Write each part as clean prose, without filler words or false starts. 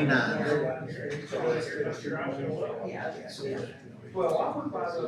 29. Well, I would buy the.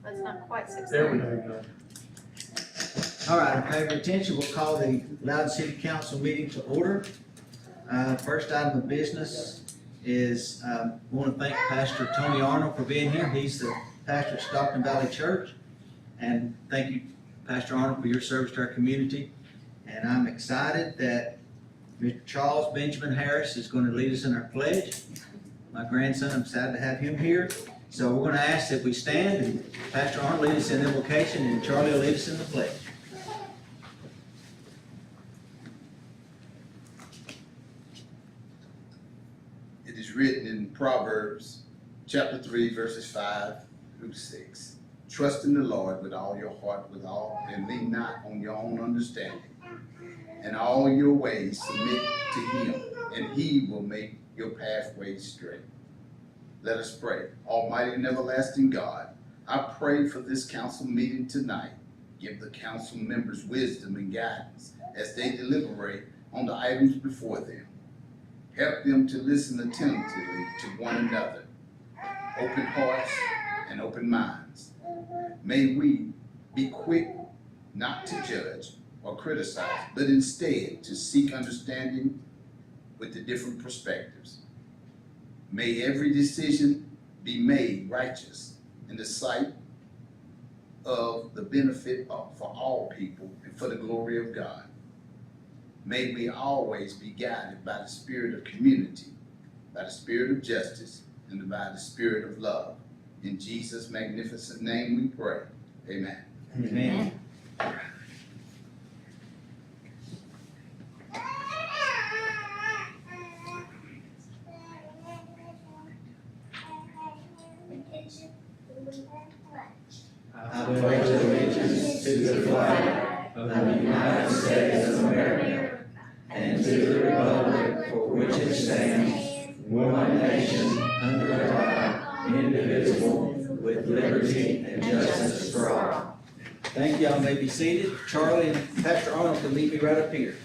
That's not quite 6:30. There we go. All right, in favor of attention, we'll call the Loudon City Council meeting to order. First item of business is, want to thank Pastor Tony Arnold for being here. He's the pastor at Stockton Valley Church. And thank you, Pastor Arnold, for your service to our community. And I'm excited that Mr. Charles Benjamin Harris is going to lead us in our pledge. My grandson, I'm excited to have him here. So we're going to ask that we stand and Pastor Arnold lead us in the invocation and Charlie will lead us in the pledge. It is written in Proverbs chapter 3 verses 5 through 6. Trust in the Lord with all your heart, and lean not on your own understanding. In all your ways submit to him, and he will make your pathways straight. Let us pray. Almighty and everlasting God, I pray for this council meeting tonight. Give the council members wisdom and guidance as they deliberate on the items before them. Help them to listen attentively to one another, open hearts and open minds. May we be quick not to judge or criticize, but instead to seek understanding with the different perspectives. May every decision be made righteous in the sight of the benefit for all people and for the glory of God. May we always be guided by the spirit of community, by the spirit of justice, and by the spirit of love. In Jesus' magnificent name we pray. Amen. Amen. I pledge allegiance to the flag of the United States of America and to the republic for which it stands, one nation, under God, indivisible, with liberty and justice for all. Thank you. Y'all may be seated. Charlie and Pastor Arnold can meet me right up here.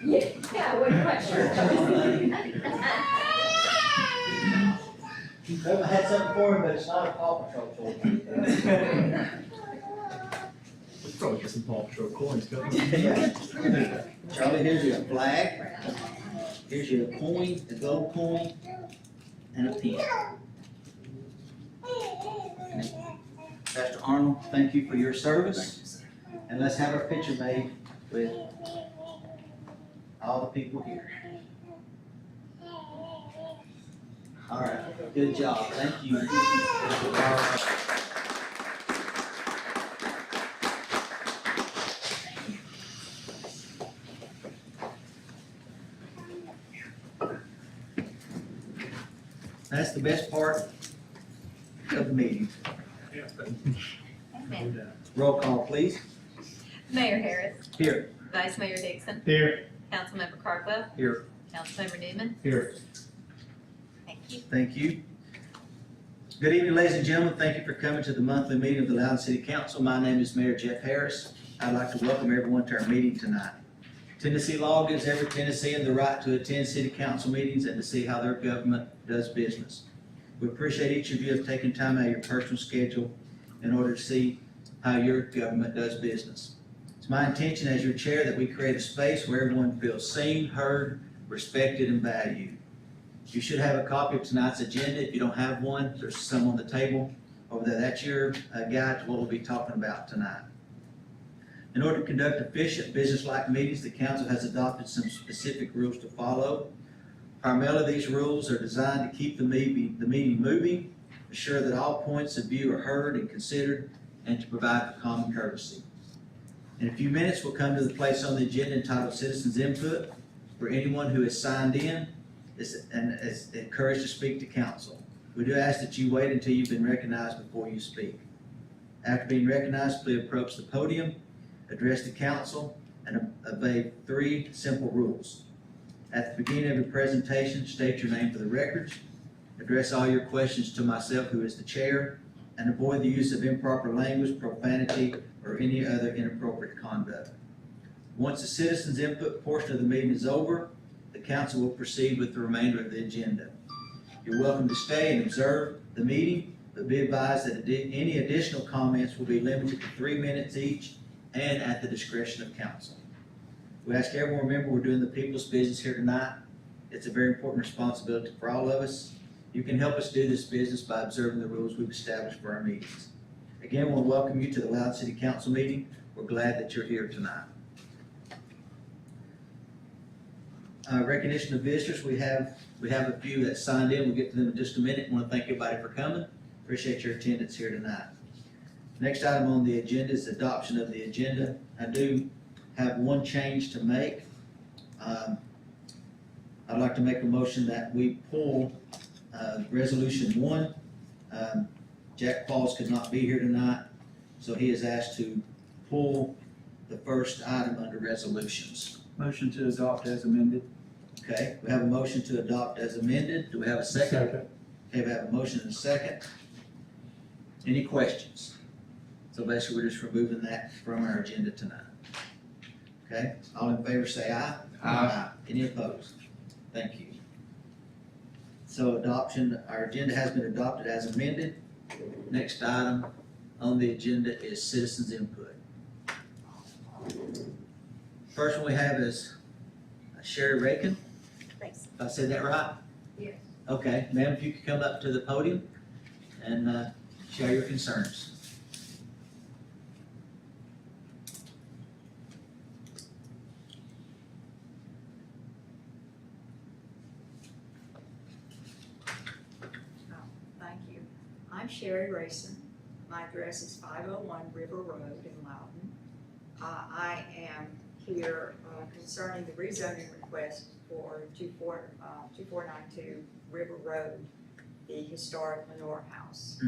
Yeah, we're quite sure. I had something for him, but it's not a Paw Patrol toy. Let's probably get some Paw Patrol coins coming. Yeah. Charlie, here's your flag. Here's your coin, a gold coin, and a pin. Pastor Arnold, thank you for your service. And let's have our picture made with all the people here. All right, good job, thank you. That's the best part of the meeting. Amen. Roll call, please. Mayor Harris. Here. Vice Mayor Dixon. Here. Councilmember Cardwell. Here. Councilmember Newman. Here. Thank you. Thank you. Good evening, ladies and gentlemen. Thank you for coming to the monthly meeting of the Loudon City Council. My name is Mayor Jeff Harris. I'd like to welcome everyone to our meeting tonight. Tennessee law gives every Tennessean the right to attend city council meetings and to see how their government does business. We appreciate each of you have taken time out of your personal schedule in order to see how your government does business. It's my intention as your chair that we create a space where everyone feels seen, heard, respected, and valued. You should have a copy of tonight's agenda. If you don't have one, there's some on the table over there. That's your guide to what we'll be talking about tonight. In order to conduct efficient business-like meetings, the council has adopted some specific rules to follow. Primarily, these rules are designed to keep the meeting moving, assure that all points of view are heard and considered, and to provide for common courtesy. In a few minutes, we'll come to the place on the agenda entitled Citizens Input, where anyone who has signed in is encouraged to speak to council. We do ask that you wait until you've been recognized before you speak. After being recognized, please approach the podium, address the council, and obey 3 simple rules. At the beginning of your presentation, state your name for the records, address all your questions to myself, who is the chair, and avoid the use of improper language, profanity, or any other inappropriate conduct. Once the citizens' input portion of the meeting is over, the council will proceed with the remainder of the agenda. You're welcome to stay and observe the meeting, but be advised that any additional comments will be limited to 3 minutes each and at the discretion of council. We ask everyone remember we're doing the people's business here tonight. It's a very important responsibility for all of us. You can help us do this business by observing the rules we've established for our meetings. Again, we'll welcome you to the Loudon City Council meeting. We're glad that you're here tonight. Recognition of visitors, we have a few that signed in. We'll get to them in just a minute. I want to thank everybody for coming. Appreciate your attendance here tonight. Next item on the agenda is adoption of the agenda. I do have one change to make. I'd like to make a motion that we pull Resolution 1. Jack Pauls could not be here tonight, so he is asked to pull the first item under resolutions. Motion to adopt as amended. Okay, we have a motion to adopt as amended. Do we have a second? Second. Okay, we have a motion and a second. Any questions? So basically, we're just removing that from our agenda tonight. Okay, all in favor say aye. Aye. Any opposed? Thank you. So adoption, our agenda has been adopted as amended. Next item on the agenda is citizens input. First one we have is Sherry Rakin. Thanks. If I said that right? Yes. Okay, ma'am, if you could come up to the podium and share your concerns. Thank you. I'm Sherry Rayson. My address is 501 River Road in Loudon. I am here concerning the rezoning request for 2492 River Road, the historic manure house.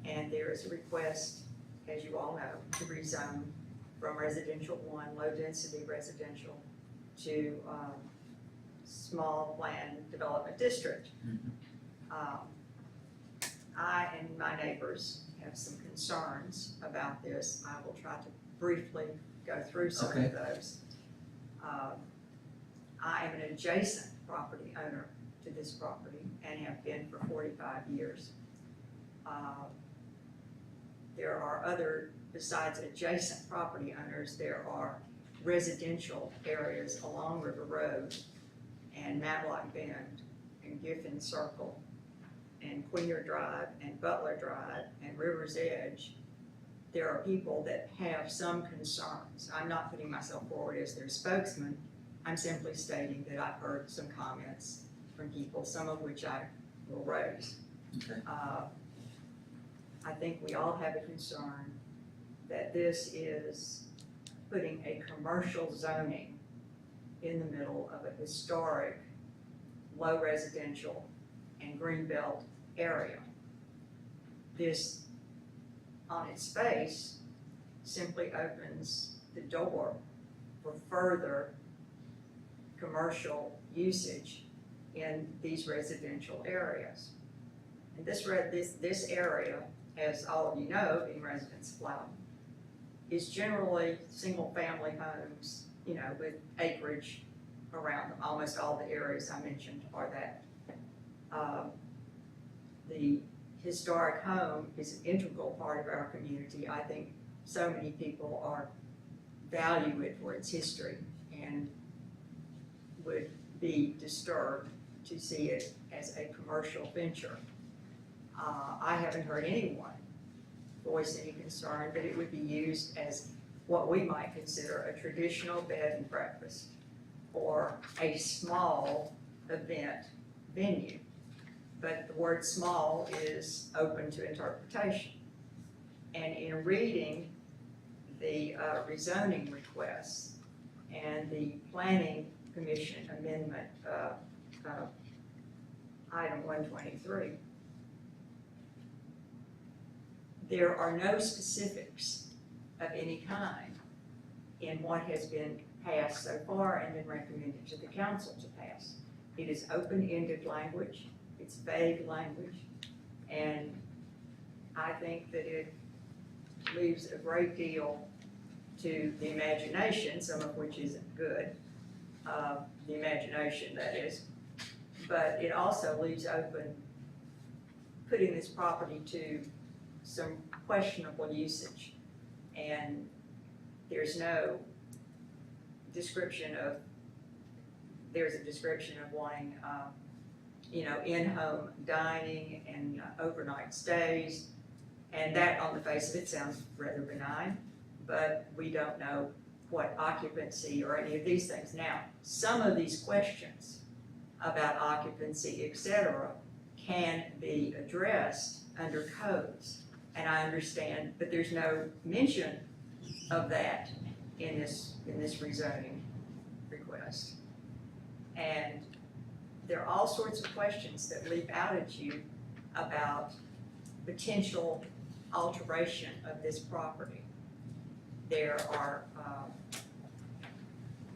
And there is a request, as you all know, to rezone from residential 1, low-density residential, to small planned development district. I and my neighbors have some concerns about this. I will try to briefly go through some Okay. of those. I am an adjacent property owner to this property and have been for 45 years. There are other, besides adjacent property owners, there are residential areas along River Road and Matlock Bend and Giffen Circle and Queenier Drive and Butler Drive and River's Edge. There are people that have some concerns. I'm not putting myself forward as their spokesman. I'm simply stating that I've heard some comments from people, some of which I will raise. Okay. I think we all have a concern that this is putting a commercial zoning in the middle of a historic, low residential and greenbelt area. This, on its face, simply opens the door for further commercial usage in these residential areas. And this area, as all of you know, being residents of Loudon, is generally single-family homes, you know, with acreage around them. Almost all the areas I mentioned are that. The historic home is an integral part of our community. I think so many people value it for its history and would be disturbed to see it as a commercial venture. I haven't heard anyone voice any concern that it would be used as what we might consider a traditional bed and breakfast or a small event venue. But the word small is open to interpretation. And in reading the rezoning requests and the Planning Commission amendment, item 123, there are no specifics of any kind in what has been passed so far and been recommended to the council to pass. It is open-ended language. It's vague language, and I think that it leaves a great deal to the imagination, some of which isn't good, the imagination that is, but it also leaves open putting this property to some questionable usage, and there's no description of, there's a description of wanting in-home dining and overnight stays. And that on the face of it sounds rather benign, but we don't know what occupancy or any of these things. Now, some of these questions about occupancy, et cetera, can be addressed under codes. And I understand, but there's no mention of that in this rezoning request. And there are all sorts of questions that leap out at you about potential alteration of this property. There are,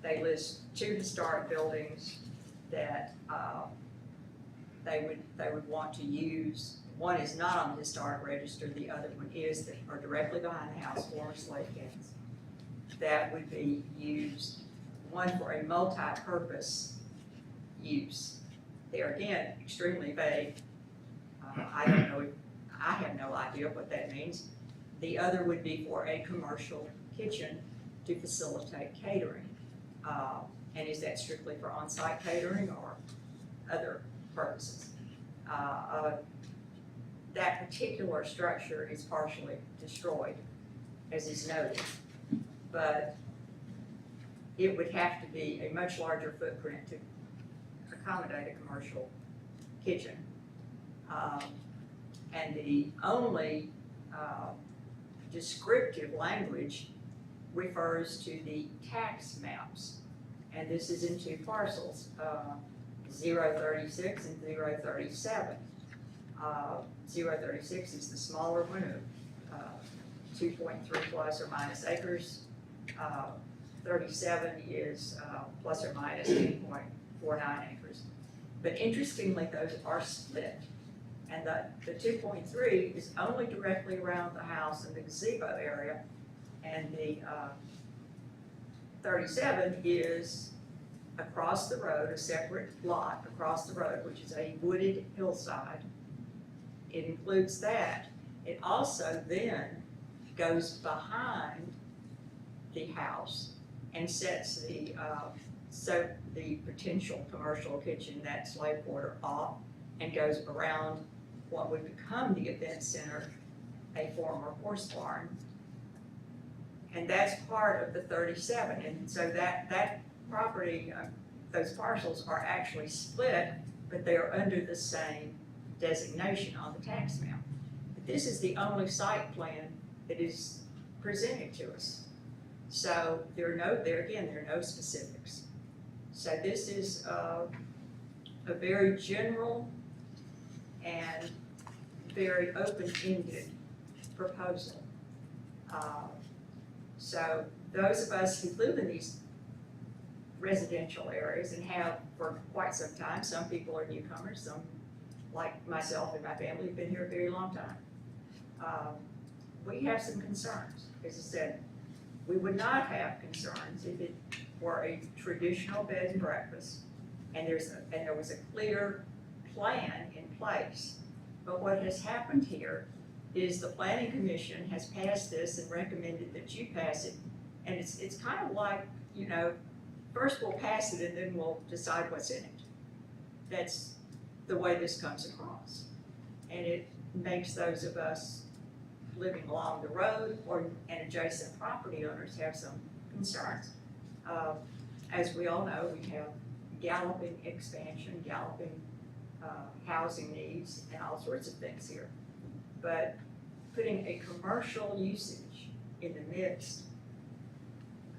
they list 2 historic buildings that they would want to use. One is not on the historic register, the other one is, that are directly behind the house, former slave pens. That would be used, one for a multi-purpose use. They're again extremely vague. I don't know, I have no idea what that means. The other would be for a commercial kitchen to facilitate catering. And is that strictly for on-site catering or other purposes? That particular structure is partially destroyed, as is noted, but it would have to be a much larger footprint to accommodate a commercial kitchen. And the only descriptive language refers to the tax maps. And this is in two parcels, 036 and 037. 036 is the smaller one, 2.3 plus or minus acres. 37 is plus or minus 8.49 acres. But interestingly, those are split. And the 2.3 is only directly around the house and the gazebo area. And the 37 is across the road, a separate lot across the road, which is a wooded hillside. It includes that. It also then goes behind the house and sets the potential commercial kitchen, that slave quarter, off and goes around what would become the event center, a former horse barn. And that's part of the 37. And so that property, those parcels are actually split, but they are under the same designation on the tax map. But this is the only site plan that is presented to us. So there are no specifics. So this is a very general and very open-ended proposal. So those of us who live in these residential areas and have for quite some time, some people are newcomers, some, like myself and my family, have been here a very long time. We have some concerns. As I said, we would not have concerns if it were a traditional bed and breakfast and there was a clear plan in place. But what has happened here is the planning commission has passed this and recommended that you pass it. And it's kind of like, first we'll pass it and then we'll decide what's in it. That's the way this comes across. And it makes those of us living along the road and adjacent property owners have some concerns. As we all know, we have galloping expansion, galloping housing needs, and all sorts of things here. But putting a commercial usage in the midst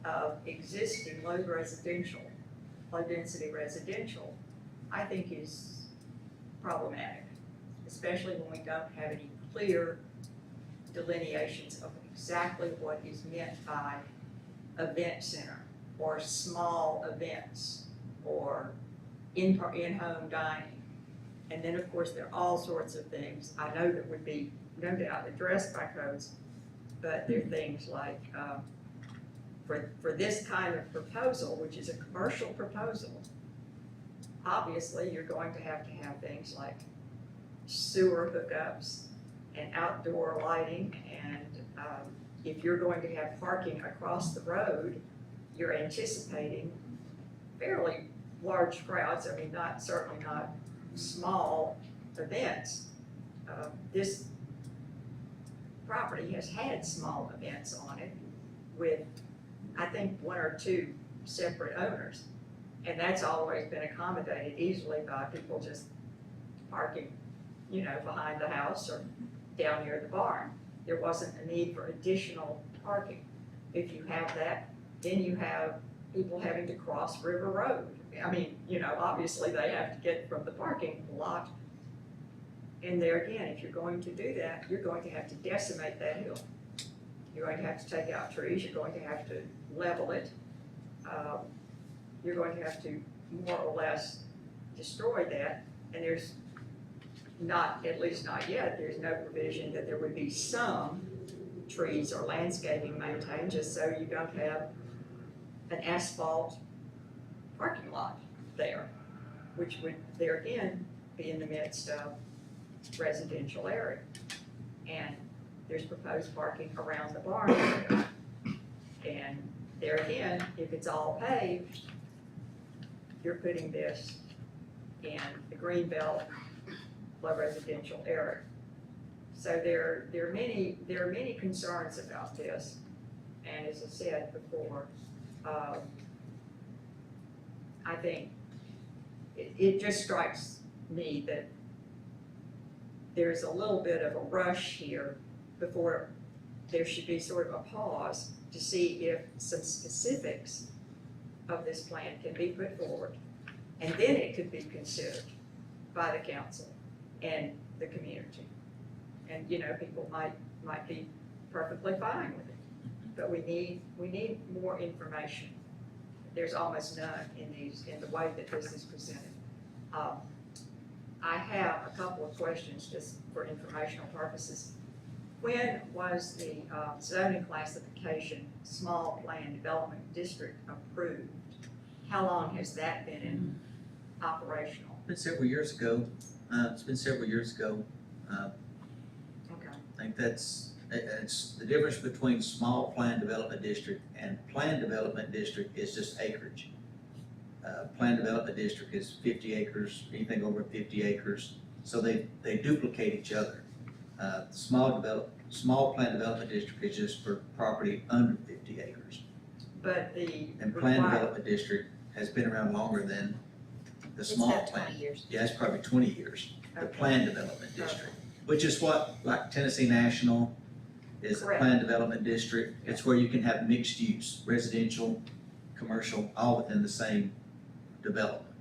of existing low density residential, I think is problematic, especially when we don't have any clear delineations of exactly what is meant by event center or small events or in-home dining. And then, of course, there are all sorts of things I know that would be no doubt addressed by codes, but there are things like, for this kind of proposal, which is a commercial proposal, obviously you're going to have things like sewer hookups and outdoor lighting, and if you're going to have parking across the road, you're anticipating fairly large crowds. I mean, certainly not small events. This property has had small events on it with, I think, one or two separate owners. And that's always been accommodated easily by people just parking, behind the house or down near the barn. There wasn't a need for additional parking. If you have that, then you have people having to cross River Road. I mean, obviously they have to get from the parking lot. And there again, if you're going to do that, you're going to have to decimate that hill. You're going to have to take out trees, you're going to have to level it. You're going to have to more or less destroy that. And there's not, at least not yet, there's no provision that there would be some trees or landscaping maintained just so you don't have an asphalt parking lot there, which would, there again, be in the midst of residential area. And there's proposed parking around the barn area. And there again, if it's all paved, you're putting this in the green belt, low residential area. So there are many concerns about this, and as I said before, I think it just strikes me that there's a little bit of a rush here before there should be sort of a pause to see if some specifics of this plan can be put forward, and then it could be considered by the council and the community. And, you know, people might be perfectly fine with it, but we need more information. There's almost none in the way that this is presented. I have a couple of questions just for informational purposes. When was the zoning classification small plan development district approved? How long has that been in operational? It's been several years ago. Okay. I think it's the difference between small plan development district and plan development district is just acreage. Plan development district is 50 acres, anything over 50 acres, so they duplicate each other. Small plan development district is just for property under 50 acres. But the And plan development district has been around longer than the small It's plan. about 20 years. Yeah, it's probably 20 years, the Okay. plan development district, which is what, like Tennessee National is a Correct. plan development district. It's where you can have mixed use, residential, commercial, all within the same development.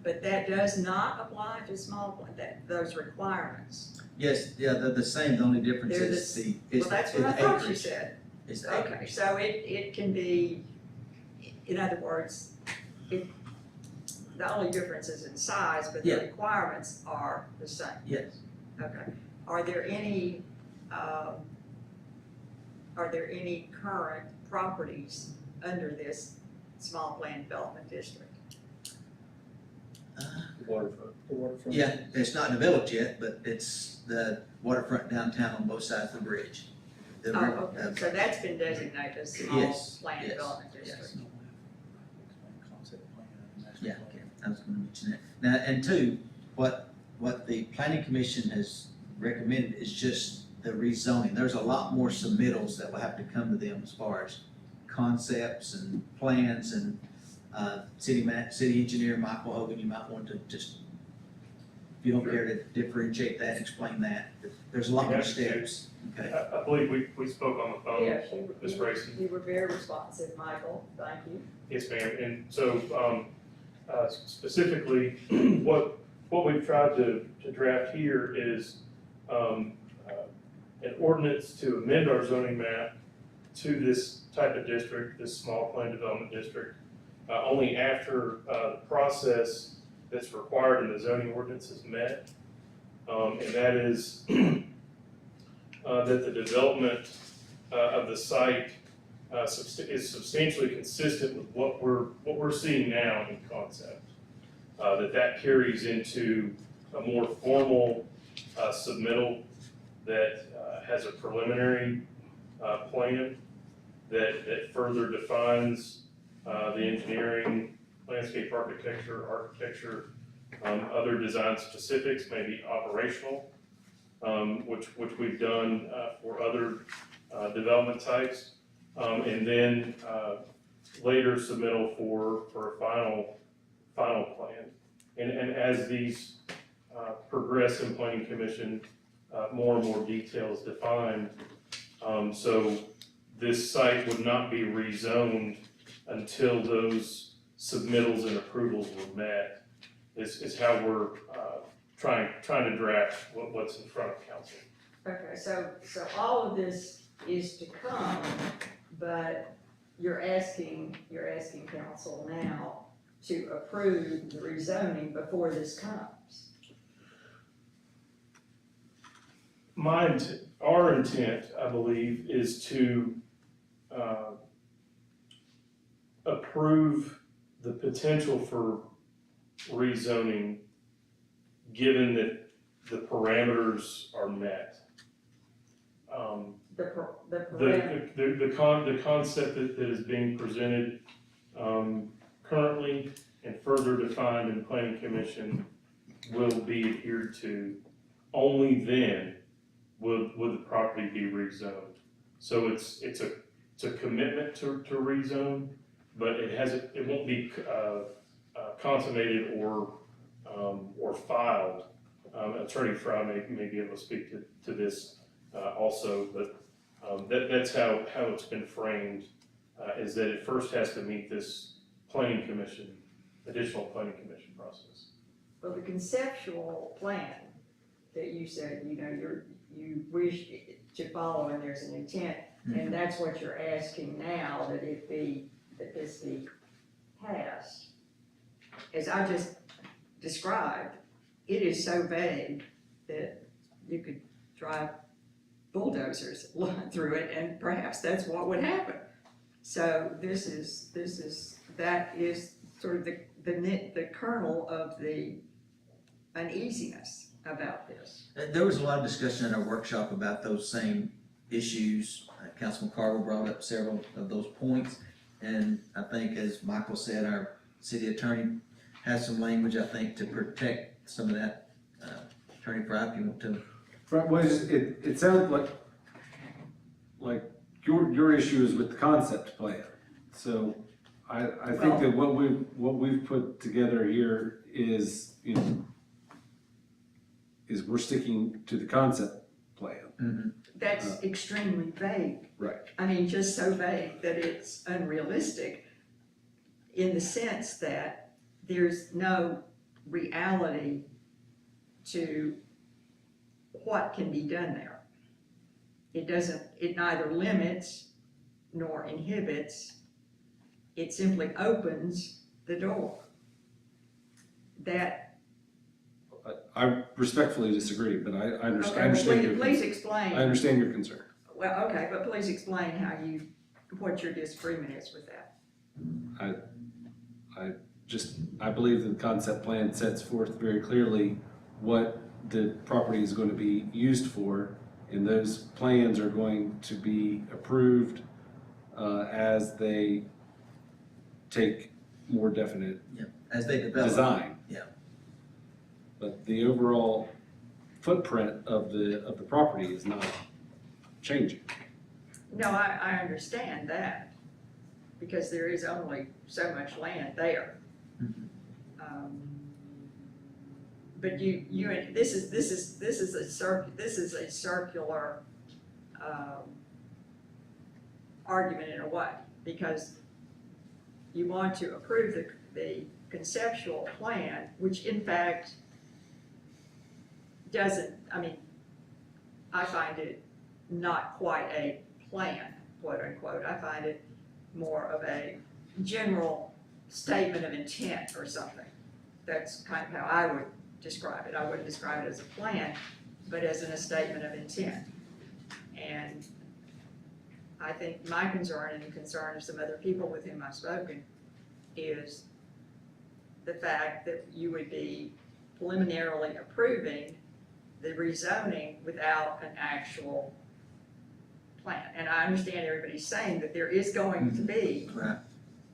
But that does not apply to small plan, those requirements. Yes, yeah, they're the same, the only difference They're is the is Well, that's is what I thought you acreage. said. Is the Okay, acreage. so it can be, in other words, the only difference is in size, but the Yeah. requirements are the same. Yes. Okay. Are there any current properties under this small plan development district? Waterfront. Yeah, it's not developed yet, but it's the waterfront downtown on both sides of the bridge. The Oh, river- okay, so that's been designated as small Yes, plan yes, development yes. district. Yeah, okay, I was gonna mention that. Now, and two, what the planning commission has recommended is just the rezoning. There's a lot more submittals that will have to come to them as far as concepts and plans and, city engineer Michael Hogan, you might want to just, if you don't care to differentiate that, explain that. There's a lot more Yes, sir. steps, okay? I believe we spoke on the phone. Yes, Ms. Bracy. you were very responsive, Michael, thank you. Yes, ma'am. And so, specifically, what we've tried to draft here is, an ordinance to amend our zoning map to this type of district, this small plan development district, only after, the process that's required in the zoning ordinance is met. And that is, that the development, of the site, is substantially consistent with what we're seeing now in concept. That carries into a more formal submittal that has a preliminary plan that further defines the engineering, landscape architecture, other design specifics, maybe operational, which we've done for other development types. And then later submittal for a final plan. And as these progress in planning commission, more and more details defined. So this site would not be rezoned until those submittals and approvals were met, is how we're trying to draft what's in front of council. Okay, so all of this is to come, but you're asking council now to approve the rezoning before this comes. Our intent, I believe, is to approve the potential for rezoning, given that the parameters are met. The concept that is being presented, currently and further defined in the planning commission will be adhered to. Only then would the property be rezoned. So it's a commitment to rezone, but it won't be, consummated or filed. Attorney Fry may be able to speak to this, also, but, that's how it's been framed, is that it first has to meet this additional planning commission process. Well, the conceptual plan that you said, you wish to follow and there's an intent, and that's what you're asking now, that this be passed. As I just described, it is so vague that you could drive bulldozers through it, and perhaps that's what would happen. So that is sort of the kernel of the uneasiness about this. There was a lot of discussion in our workshop about those same issues. Councilman Carver brought up several of those points, and I think, as Michael said, our city attorney has some language, I think, to protect some of that. Attorney Fry, if you want to. Right, well, it sounds like your issue is with the concept plan. So I think that what we've put together here is, is we're sticking to the concept plan. Mm-hmm. That's extremely vague. Right. I mean, just so vague that it's unrealistic in the sense that there's no reality to what can be done there. It neither limits nor inhibits, it simply opens the door. That. I respectfully disagree, but I understand Please explain. I understand your concern. Well, okay, but please explain what your disagreement is with that. I believe that the concept plan sets forth very clearly what the property is going to be used for, and those plans are going to be approved as they take more definite As they develop. design. Yeah. But the overall footprint of the property is not changing. No, I understand that, because there is only so much land there. But this is a circular argument in a way, because you want to approve the conceptual plan, which in fact doesn't, I find it not quite a plan, quote unquote. I find it more of a general statement of intent or something. That's kind of how I would describe it. I wouldn't describe it as a plan, but as a statement of intent. And I think my concern and the concern of some other people with whom I've spoken is the fact that you would be preliminarily approving the rezoning without an actual plan. And I understand everybody's saying that there is going to be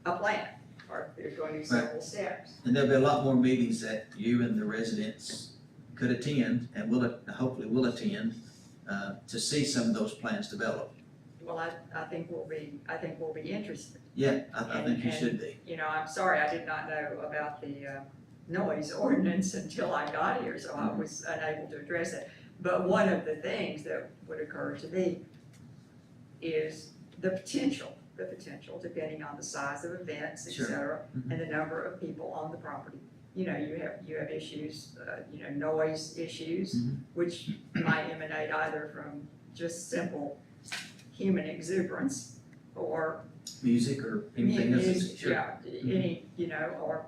a plan, or there's going to be several steps. And there'll be a lot more meetings that you and the residents could attend, and hopefully will attend, to see some of those plans develop. Well, I think we'll be interested. Yeah, I think you should be. I'm sorry, I did not know about the noise ordinance until I got here, so I was unable to address it. But one of the things that would occur to me is the potential, depending on the size of events, et cetera, and the number of people on the property. You have issues, noise issues, which might emanate either from just simple human exuberance or Music or anything else. Sure. Yeah, or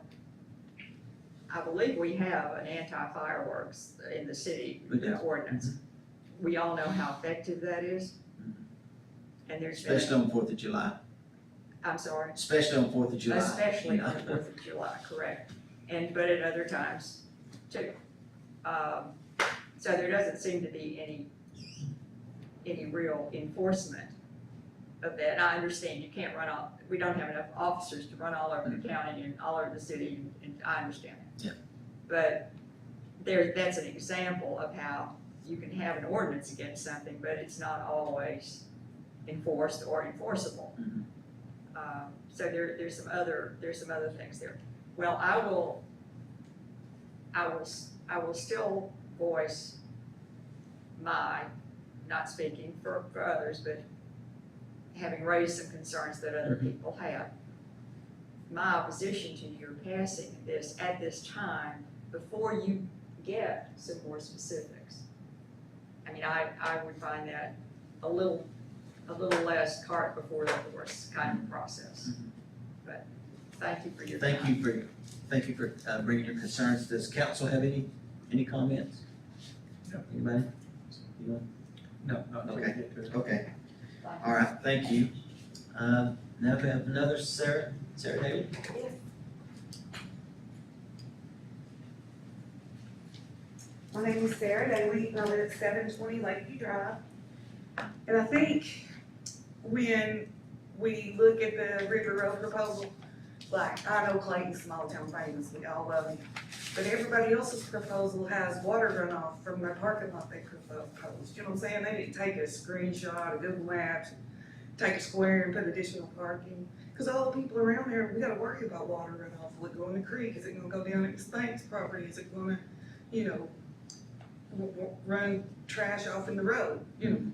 I believe we have an anti-fireworks in the city ordinance. We all know how effective that is. And there's Especially on 4th of July. I'm sorry. Especially on 4th of July. Especially on the 4th of July, correct. But at other times too. So there doesn't seem to be any real enforcement of that. And I understand you can't run all, we don't have enough officers to run all over the county and all over the city, and I understand that. Yeah. But that's an example of how you can have an ordinance against something, but it's not always enforced or enforceable. Mhm. So there's some other things there. Well, I will still voice my, not speaking for others, but having raised some concerns that other people have. My opposition to your passing this at this time, before you get some more specifics. I mean, I would find that a little less cart before the horse kind of process. But thank you for your time. Thank you for bringing your concerns. Does council have any comments? No. Anybody? You want? No, not until we Okay. get to it. Okay, all right, thank you. Now we have another Sarah Daly. My name is Sarah Daly, and I live at 720 Lakeview Drive. And I think when we look at the River Road proposal, like, I know Clayton's small town famous, we all love him. But everybody else's proposal has water runoff from their parking lot they proposed. You know what I'm saying? They didn't take a screenshot of Google Maps, take a square and put additional parking. Because all the people around there, we gotta worry about water runoff. Will it go in the creek? Is it gonna go down at the Spanks property? Is it gonna, run trash off in the road?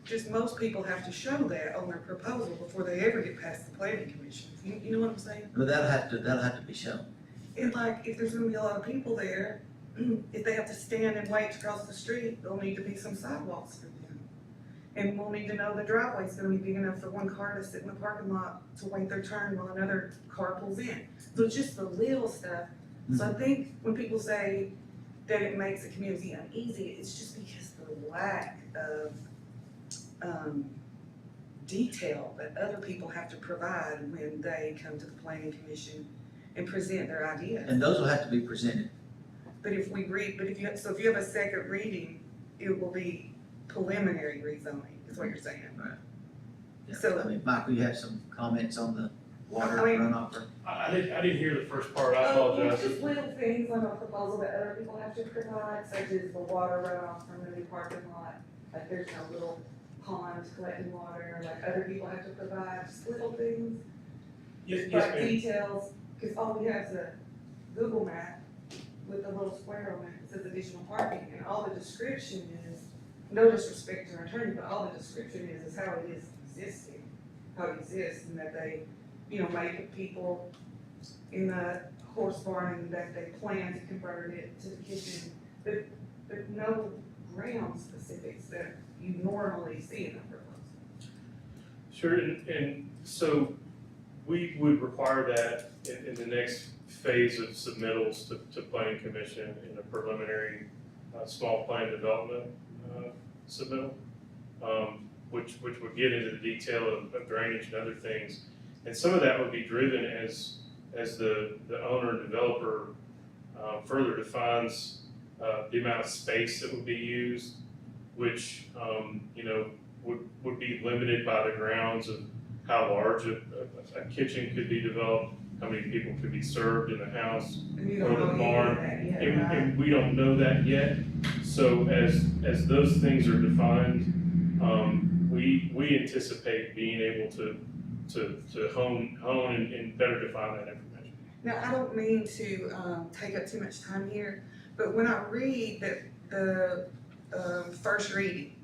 Just most people have to show that on their proposal before they ever get past the planning commission. You know what I'm saying? Well, that'll have to be shown. And like, if there's gonna be a lot of people there, if they have to stand and wait to cross the street, there'll need to be some sidewalks for them. And we'll need to know the driveway's gonna be big enough for one car to sit in the parking lot to wait their turn while another car pulls in. So it's just the little stuff. So I think when people say that it makes the community uneasy, it's just because the lack of, detail that other people have to provide when they come to the planning commission and present their ideas. And those will have to be presented. But if you have a second reading, it will be preliminary rezoning, is what you're saying. Yeah. So- I mean, Michael, you have some comments on the water I mean- runoff? Or- I didn't hear the first part, I apologize. Just little things on a proposal that other people have to provide, such as the water runoff from the new parking lot. Like there's no little pond collecting water, like other people have to provide, just little things. Yes, Like ma'am. details, because all we have is a Google map with a little square on it that says additional parking, and all the description is, no disrespect to our attorney, but all the description is how it is existing, how it exists, and that they, may put people in a horse barn and that they plan to convert it to the kitchen, but no ground specifics that you normally see in a proposal. Sure, and so we would require that in the next phase of submittals to planning commission in a preliminary, small plan development, submittal, which would get into the detail of drainage and other things. And some of that would be driven as the owner and developer, further defines, the amount of space that would be used, which, would be limited by the grounds of how large a kitchen could be developed, how many people could be served in the house, And you or don't the know any barn. of that yet, And, right? and we don't know that yet. So as those things are defined, we anticipate being able to hone and better define that information. Now, I don't mean to take up too much time here, but when I read the first reading,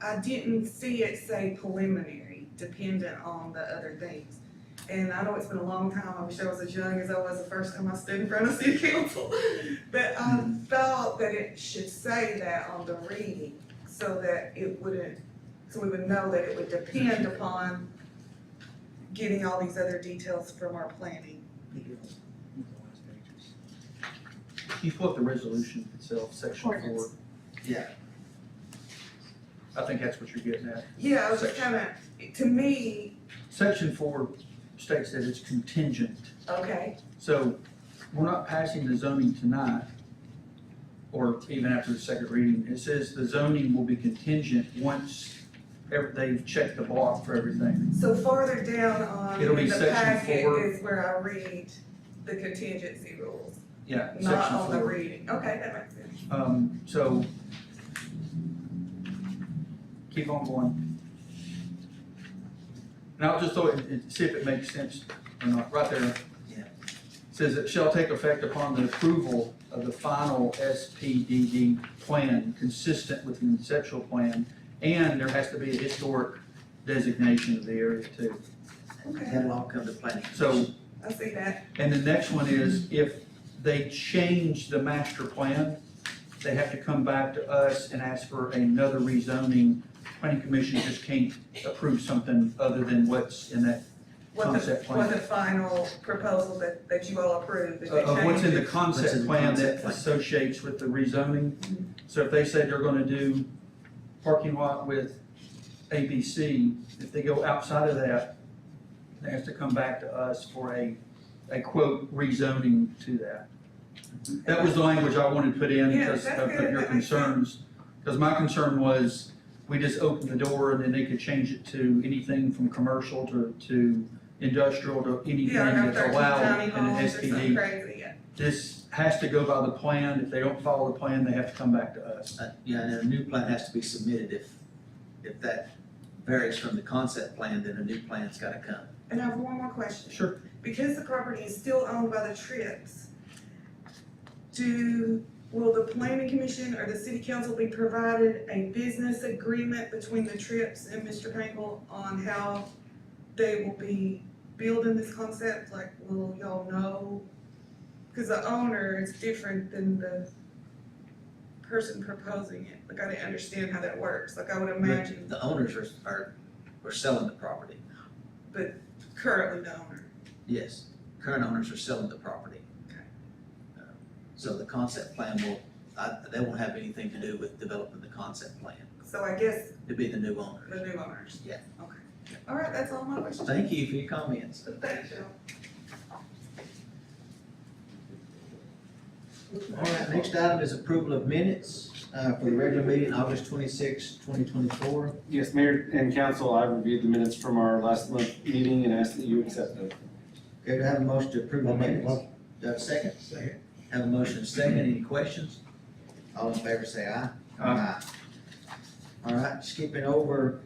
I didn't see it say preliminary, dependent on the other things. And I know it's been a long time, I wish I was as young as I was the first time I stood in front of city council. But I thought that it should say that on the reading, so that we would know that it would depend upon getting all these other details from our planning. You pull up the resolution itself, section 4. Ordinance. Yeah. I think that's what you're getting at. Yeah, I was just to me, Section 4 states that it's contingent. okay, So we're not passing the zoning tonight, or even after the second reading. It says the zoning will be contingent once they've checked the block for everything. So farther down on It'll be the section packet 4. is where I read the contingency rules, Yeah, not section on the 4. reading. Okay, that makes sense. So, keep on going. And I'll just throw it, see if it makes sense or not, right there. Yeah. Says it shall take effect upon the approval of the final SPDD plan consistent with the conceptual plan, and there has to be a historic designation of the area too. Okay, That'll all come to planning. So, I see that. and the next one is if they change the master plan, they have to come back to us and ask for another rezoning. Planning commission just can't approve something other than what's in that concept What the plan. final proposal that you all approved, if they Of what's in the change it. What's in concept the plan concept that plan. associates with the rezoning. So if they say they're gonna do parking lot with ABC, if they go outside of that, they have to come back to us for a quote rezoning to that. That was the language I wanted to put in Yeah, because that's of good. your That makes sense. concerns. Because my concern was, we just opened the door and then they could change it to anything from commercial to industrial to anything Yeah, I got that's 13 allowed tiny in an homes or something SPD. crazy, yeah. This has to go by the plan. If they don't follow the plan, they have to come back to us. Yeah, and a new plan has to be submitted if that varies from the concept plan, then a new plan's gotta come. And I have one more question. Sure. Because the property is still owned by the Trips, will the planning commission or the city council be provided a business agreement between the Trips and Mr. Painkel on how they will be building this concept? Like, will y'all know? Cause the owner is different than the person proposing it. Like, I didn't understand how that works. Like, I would imagine The owners are selling the property. currently the owner. Yes, current owners are selling the property. Okay. So the concept plan they won't have anything to do with developing the concept plan. So I guess It'd be the new owners. the new owners. Yeah. Okay. All right, that's all my questions. Thank you for your comments. Thank you. All right, next item is approval of minutes, for the regular meeting, August 26, 2024. Yes, Mayor and Council, I reviewed the minutes from our last month meeting and ask that you accept them. Okay, do I have a motion to approve the I'll make a minutes? motion. Do I have a second? Second. Have a motion and a second, any questions? All in favor say aye. Aye. All right, skipping over,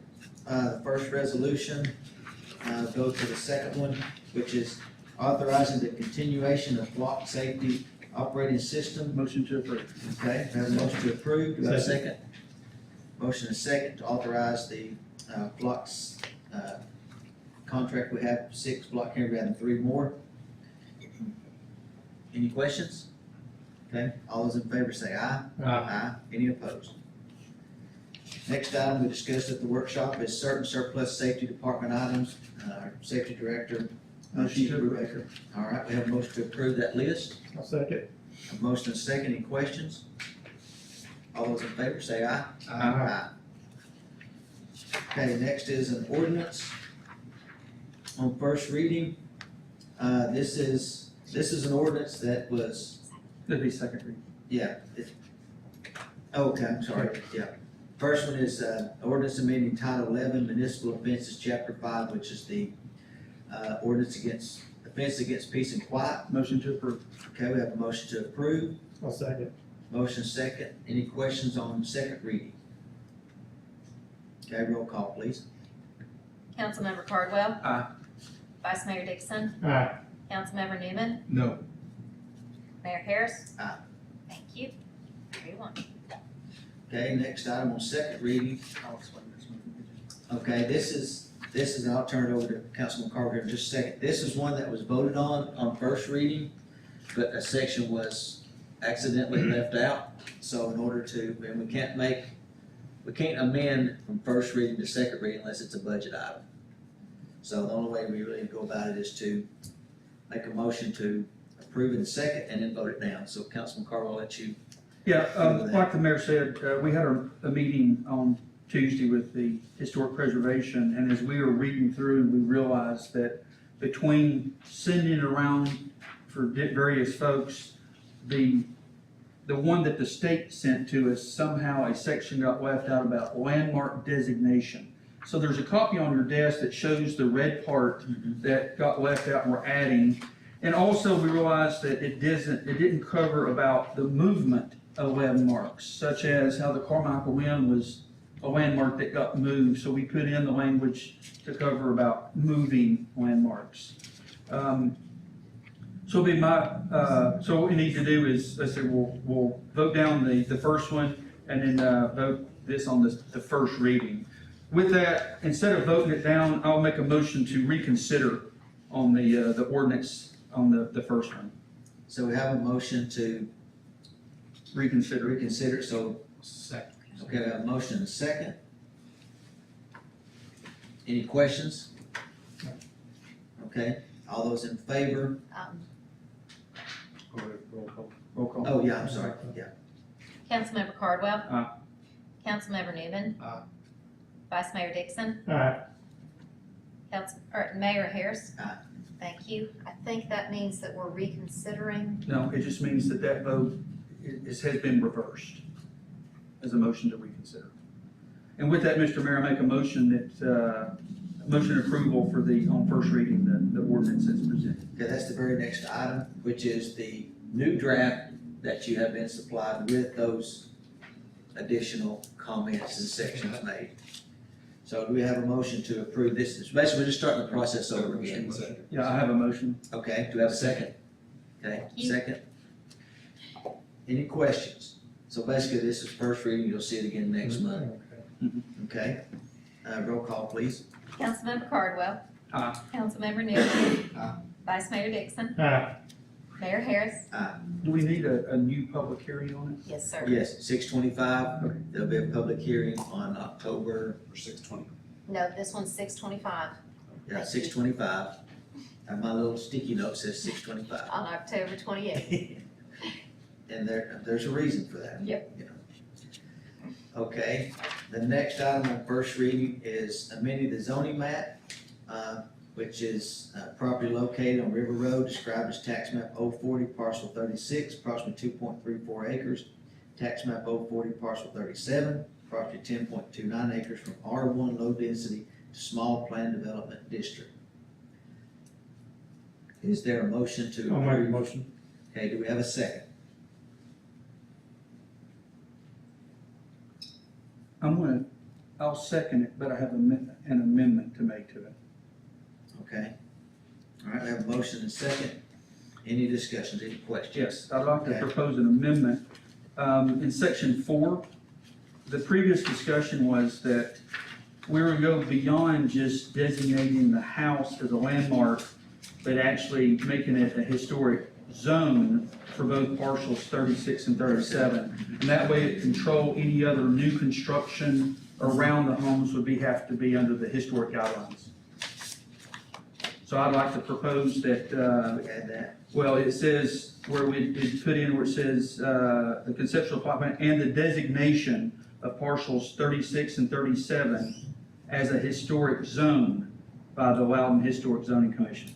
the first resolution, go to the second one, which is authorizing the continuation of block safety operating system. Motion to approve. Okay, do I have a motion to approve, do I have a second? Motion and a second to authorize the, blocks, contract, we have 6 block here, we have 3 more. Any questions? Okay, all those in favor say aye. Aye. Any opposed? Next item we discussed at the workshop is certain surplus safety department items. Our safety director, Chief Brubaker. All right, we have a motion to approve that list. I'll second. A motion and a second, any questions? All those in favor say aye. Aye. Okay, next is an ordinance on first reading. This is an ordinance that was, It'll be second reading. yeah. Okay, I'm sorry, yeah. First one is, ordinance amending Title 11 Municipal Offenses, Chapter 5, which is the, offense against peace and quiet. Motion to approve. Okay, we have a motion to approve. I'll second. Motion second. Any questions on second reading? Okay, roll call, please. Councilmember Cardwell. Aye. Vice Mayor Dixon. Aye. Councilmember Newman. No. Mayor Harris. Aye. Thank you. 3-1. Okay, next item on second reading. I'll explain this one. Okay, this is, and I'll turn it over to Councilman Carter in just a second. This is one that was voted on first reading, but a section was accidentally left out. So in order to, and we can't amend from first reading to second reading unless it's a budget item. So the only way we really go about it is to make a motion to approve it in second and then vote it down. So Councilman Carter, I'll let you. Yeah, like the mayor said, we had a meeting on Tuesday with the Historic Preservation, and as we were reading through, we realized that between sending around for various folks, the one that the state sent to us, somehow a section got left out about landmark designation. So there's a copy on your desk that shows the red part that got left out and we're adding. And also we realized that it didn't cover about the movement of landmarks, such as how the Carmichael Inn was a landmark that got moved. So we put in the language to cover about moving landmarks. So what we need to do is, let's say, we'll vote down the first one and then vote this on the first reading. With that, instead of voting it down, I'll make a motion to reconsider on the ordinance on the first one. So we have a motion to reconsider, so, Second. okay, we have a motion and a second. Any questions? Okay, all those in favor? Roll call. Roll call. Oh, yeah, I'm sorry, yeah. Councilmember Cardwell. Aye. Councilmember Newman. Aye. Vice Mayor Dixon. Aye. Mayor Harris. Aye. Thank you. I think that means that we're reconsidering. No, it just means that vote has been reversed as a motion to reconsider. And with that, Mr. Mayor, I make a motion that, motion approval for on first reading, the ordinance as presented. Okay, that's the very next item, which is the new draft that you have been supplied with those additional comments and sections made. So do we have a motion to approve this? It's basically, we're just starting the process over again. Yeah, I have a motion. Okay, do we have a second? Okay, you. second. Any questions? So basically, this is first reading, you'll see it again next month, okay? Roll call, please. Councilmember Cardwell. Aye. Councilmember Newman. Aye. Vice Mayor Dixon. Aye. Mayor Harris. Do we need a new public hearing on it? Yes, sir. Yes, 6:25, Okay. there'll be a public hearing on October, 6:20. No, this one's 6:25 yeah, 6:25. And my little sticky note says 6:25. on October 28th. And there's a reason for that. Yep. You know. Okay, the next item on first reading is amending the zoning map, which is property located on River Road, described as tax map 040, parcel 36, approximately 2.34 acres. Tax map 040, parcel 37, approximately 10.29 acres from R1 low density to small plan development district. Is there a motion to I'll make a approve? motion. Okay, do we have a second? I'll second it, but I have an amendment to make to it. Okay. All right, we have a motion and second. Any discussions, any questions? Yes, I'd like to Okay. propose an amendment. In section 4, the previous discussion was that we were going to go beyond just designating the house as a landmark, but actually making it a historic zone for both parcels 36 and 37. And that way it control any other new construction around the homes would have to be under the historic guidelines. So I'd like to propose that, We add that. well, it says where we put in where it says, the conceptual plot plan and the designation of parcels 36 and 37 as a historic zone by the Loudon Historic Zoning Commission.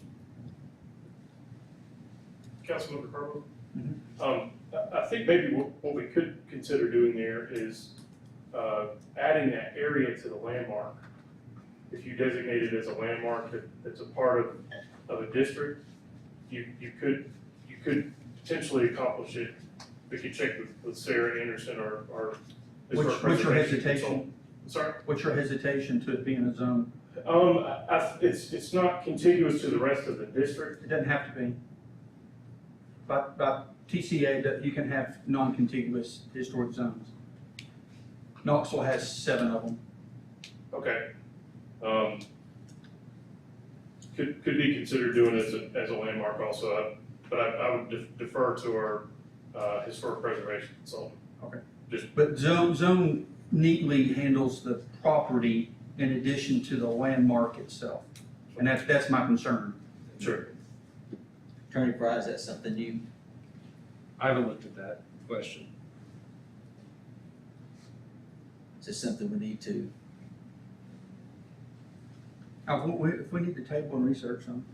Councilmember Cardwell? Mhm. I think maybe what we could consider doing there is, adding that area to the landmark. If you designate it as a landmark that's a part of a district, you could potentially accomplish it. We could check with Sarah Anderson or. What's your hesitation? Sorry? What's your hesitation to it being a zone? It's not contiguous to the rest of the district. It doesn't have to be. By TCA, that you can have non-contiguous historic zones. Knoxville has 7 of them. Okay. Could be considered doing it as a landmark also, but I would defer to our historic preservation consultant. But zone neatly handles the property in addition to the landmark itself. And that's my concern. Sure. Attorney Fry, is that something you, I haven't looked at that question. is this something we need to, If we need to table and research them.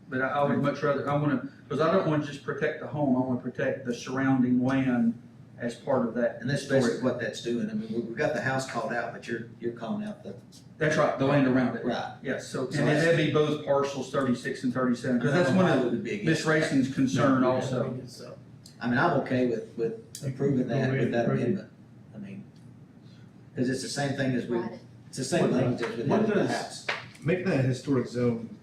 But I would much rather, because I don't want to just protect the home, I want to protect the surrounding land as part of that. And that's basically what that's doing. I mean, we've got the house called out, but you're calling out the, That's right, the land around it. right. Yes, so, and So then that'd be both parcels 36 and 37, because that's one of would be Ms. Racing's concern also. I mean, I'm okay with approving that with that amendment. I mean, because it's the same thing as we, Write it. it's the same language as with What the does- house. Making that a historic zone,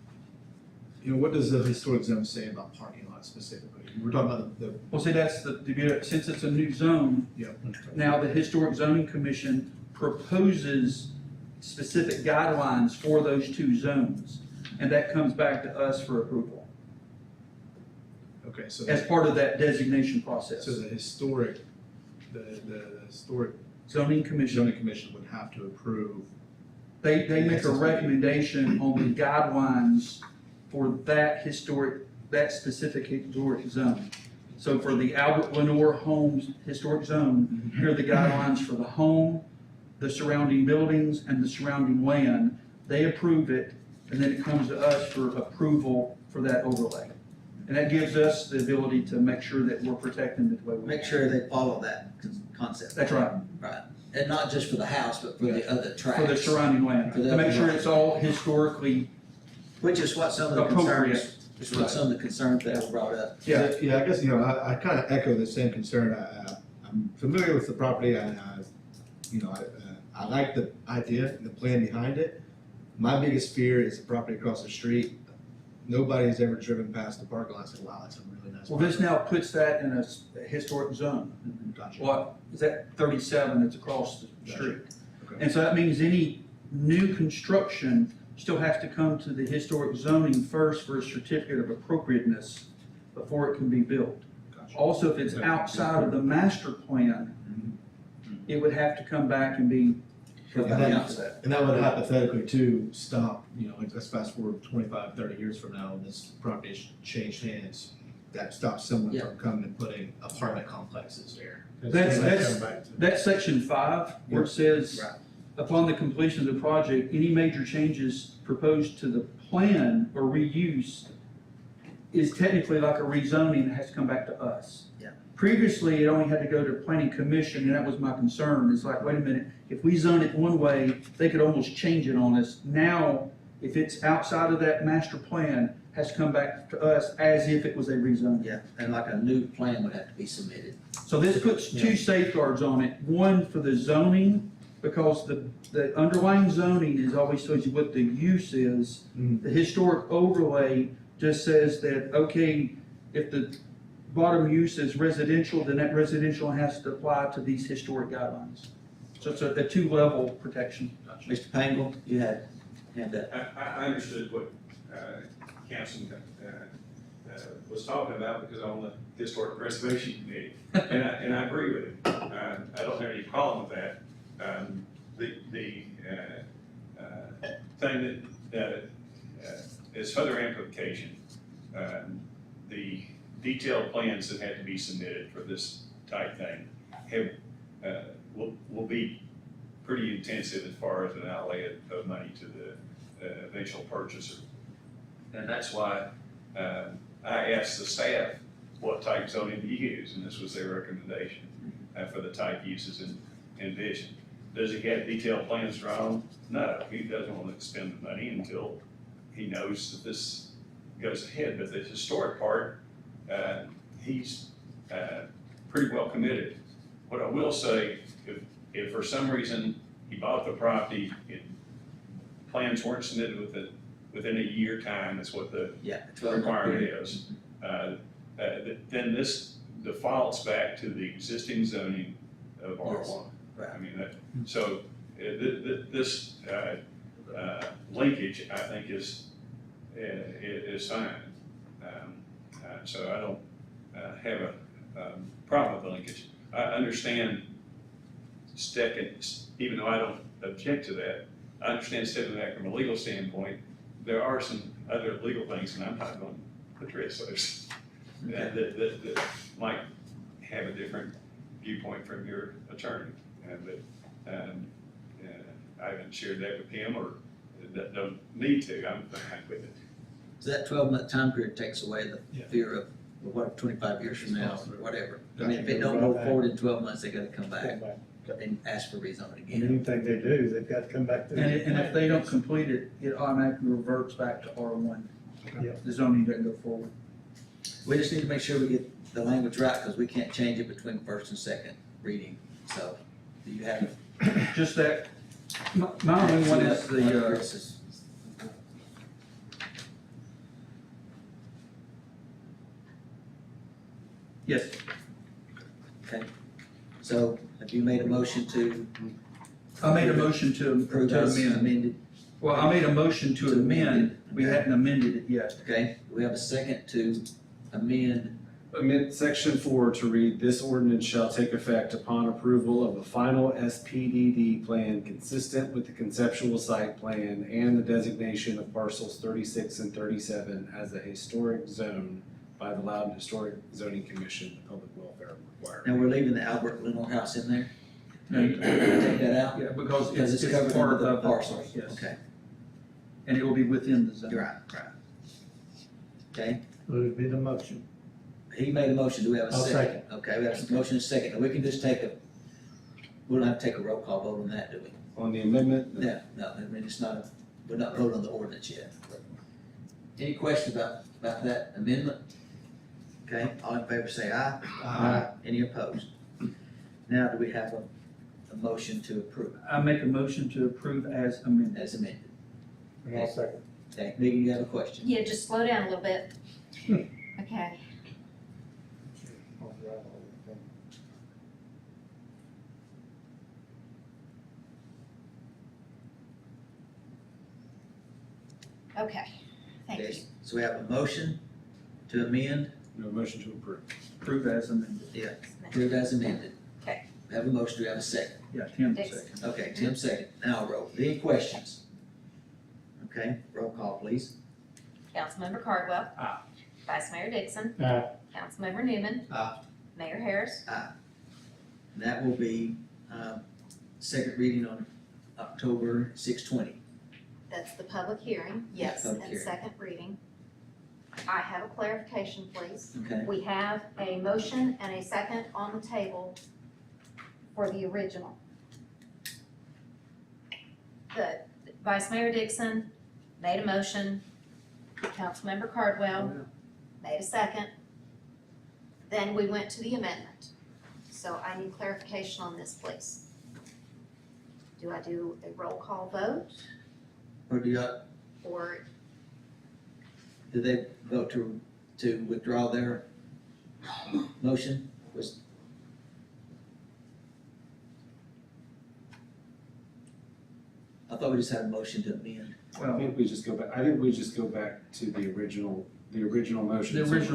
what does the historic zone say about parking lots specifically? We're talking about the Well, see, that's since it's a new zone, yeah. now the Historic Zoning Commission proposes specific guidelines for those two zones, and that comes back to us for approval Okay, so, as part of that designation process. so the historic Zoning Commission, zoning commission would have to approve. they make a recommendation on the guidelines for that specific historic zone. So for the Albert Lenore Homes Historic Zone, here are the guidelines for the home, the surrounding buildings, and the surrounding land. They approve it, and then it comes to us for approval for that overlay. And that gives us the ability to make sure that we're protecting it the way we Make sure they follow that concept. That's right, Right. And not just for the house, but for the other tracks. for the surrounding land, For the to make sure other- it's all historically Which is what some of the appropriate. concerns, is what some of the concerns that were brought up. Yeah. Yeah, I guess, I kind of echo the same concern. I'm familiar with the property and I like the idea and the plan behind it. My biggest fear is the property across the street. Nobody has ever driven past the parking lot and said, wow, that's a really nice. Well, this now puts that in a historic zone. Gotcha. What, is that 37 that's across the street? Okay. And so that means any new construction still has to come to the historic zoning first for a certificate of appropriateness before it can be built. Gotcha. Also, if it's outside of the master plan, it would have to come back and be. And that would hypothetically too stop, let's fast forward 25, 30 years from now, and this property has changed hands. That stops someone Yeah. from coming and putting apartment complexes there. That's section 5, where it says, Right. upon the completion of the project, any major changes proposed to the plan or reuse is technically like a rezoning that has to come back to us. Yeah. Previously, it only had to go to planning commission, and that was my concern. It's like, wait a minute, if we zone it one way, they could almost change it on us. Now, if it's outside of that master plan, has to come back to us as if it was a rezoning. Yeah, and like a new plan would have to be submitted. So this puts two safeguards on it. One for the zoning, because the underlying zoning is always tells you what the use is. Mhm. The historic overlay just says that, okay, if the bottom use is residential, then that residential has to apply to these historic guidelines. So it's a two-level protection. Mr. Pangle, you had that. I understood what Councilman was talking about because I'm on the Historic Preservation Committee, and I agree with him. I don't have any problem with that. The thing that is further amplification, the detailed plans that had to be submitted for this type thing will be pretty intensive as far as an outlay of money to the eventual purchaser. And that's why I asked the staff what type zoning to use, and this was their recommendation for the type uses envisioned. Does he have detailed plans drawn? No, he doesn't want to spend the money until he knows that this goes ahead. But the historic part, he's pretty well committed. What I will say, if for some reason he bought the property and plans weren't submitted within a year time, that's what the Yeah. requirement is, then this defaults back to the existing zoning of R1. Right. I mean, so this linkage, I think, is fine. So I don't have a problem with the linkage. I understand even though I don't object to that, I understand stepping back from a legal standpoint, there are some other legal things, and I'm not going to address those, that might have a different viewpoint from your attorney. But I haven't shared that with him, or don't need to. I'm fine with it. So that 12-month time period takes away the fear of what, 25 years from now, or whatever. I mean, if it don't move forward in 12 months, they gotta come back and ask for rezoning And again. anything they do, they've got to come back to. And if they don't complete it, it automatically reverts back to R1. Yep. The zoning doesn't go forward. We just need to make sure we get the language right, because we can't change it between first and second reading. So, do you have? Just that, my only one is the, Chris's. yes, So, have you made a motion to I made a motion to approve as amend. amended? Well, I made a motion to amend, we hadn't amended it yet. Okay, we have a second to amend. Amend section 4 to read, "This ordinance shall take effect upon approval of a final SPDD plan consistent with the conceptual site plan and the designation of parcels 36 and 37 as a historic zone by the Loudon Historic Zoning Commission, the public welfare requirement." Now, we're leaving the Albert Lenore House in there? No, Take that out? Yeah, because Because it's it's covered part under the of the parcel. parcel, yes, Okay, and it will be within the zone. you're right, right. Okay, Would be the motion. he made a motion, do we have a I'll second? Okay, we have a motion and a second, and we can just we don't have to take a roll call vote on that, do we? On the amendment, No, I mean, it's not, we're not voting on the ordinance yet. Any questions about that amendment? Okay, all in favor say aye. Aye. Any opposed? Now, do we have a motion to approve I make a motion to approve as amended. as amended? And I'll second. Okay, Megan, you have a question? Yeah, just slow down a little bit. Okay, okay, thank you. Okay, so we have a motion to amend, no motion to approve. Approve as amended. approve as amended. Okay. We have a motion, do we have a second? Yeah, Tim Dixon. second. Okay, Tim second, now I'll roll. Any questions? Okay, roll call, please. Councilmember Cardwell. Aye. Vice Mayor Dixon. Aye. Councilmember Newman. Aye. Mayor Harris. That will be, second reading on October 6/20. That's the public hearing, yes, Public and hearing. second reading. I have a clarification, please. Okay, We have a motion and a second on the table for the original. The Vice Mayor Dixon made a motion, Councilmember Cardwell made a second. Then we went to the amendment. So I need clarification on this, please. Do I do a roll call vote or or do they vote to withdraw their motion? I thought we just had a motion to amend. I Well, think we just go back to the original motion. the original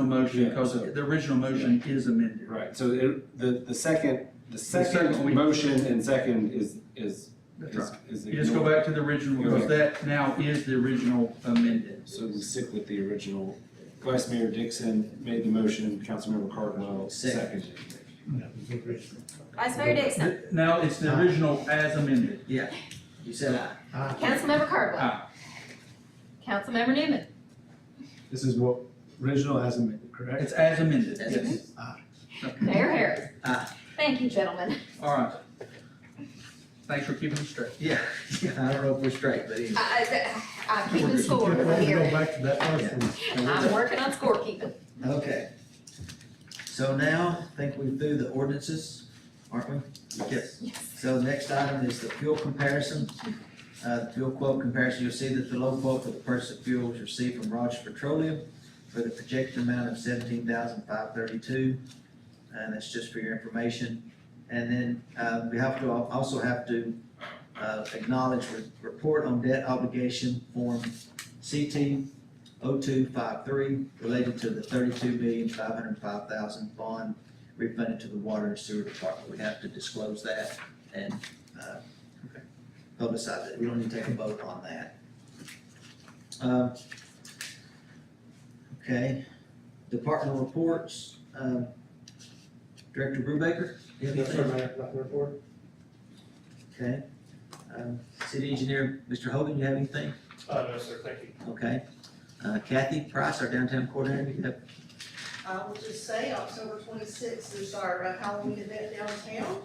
motion, Yeah, because so- the original motion is amended. Right, so the second second we- motion and second is That's right. is You just go ignored. back to the original, because that now is the original amended. So we stick with the original. Vice Mayor Dixon made the motion, Councilmember Cardwell Second. seconded. That was the original. Vice Mayor Dixon? Now it's the original as amended. Yeah, you said aye. Aye. Councilmember Cardwell? Aye. Councilmember Newman? This is what, original as amended, correct? It's as amended, As yes. amended. Mayor Harris? Aye. Thank you, gentlemen. All right. Thanks for keeping me straight. Yeah, I don't know if we're straight, but anyway. I'm keeping score We'll over go here. back to that first one. I'm working on scorekeeping. Okay. So now, I think we're through the ordinances, aren't we? Yes. Yes. So the next item is the fuel comparison. The fuel quote comparison, you'll see that the low quote for the purchase of fuel was received from Rogers Petroleum for the projected amount of $17,532, and that's just for your information. And then, we also have to acknowledge report on debt obligation form CT 0253 related to the $32,505,000 bond refunded to the Water and Sewer Department. We have to disclose that and publicize it. We don't need to take a vote on that. Okay, departmental reports. Director Brubaker, you have Yes, sir, anything? Mayor, nothing to report. Okay. City Engineer, Mr. Hogan, you have anything? No, sir, thank you. Okay. Kathy Price, our downtown coordinator, you have? I will just say, October 26th is our Halloween event downtown.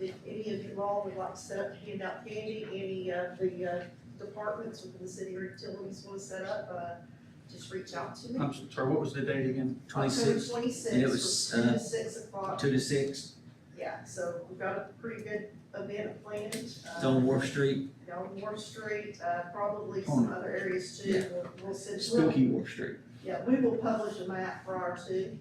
If any of you all would like to set up to hand out candy, any of the departments within the city or utilities want to set up, just reach out to me. I'm sorry, what was the date again? October 26th, 26th, and it was, from 2 to 6 o'clock. 2 to 6, Yeah, so we've got a pretty good event planned. it's on Wharf Street, Down Wharf Street, probably some other areas too. Yeah. We'll send. spooky Wharf Street. Yeah, we will publish a map prior to.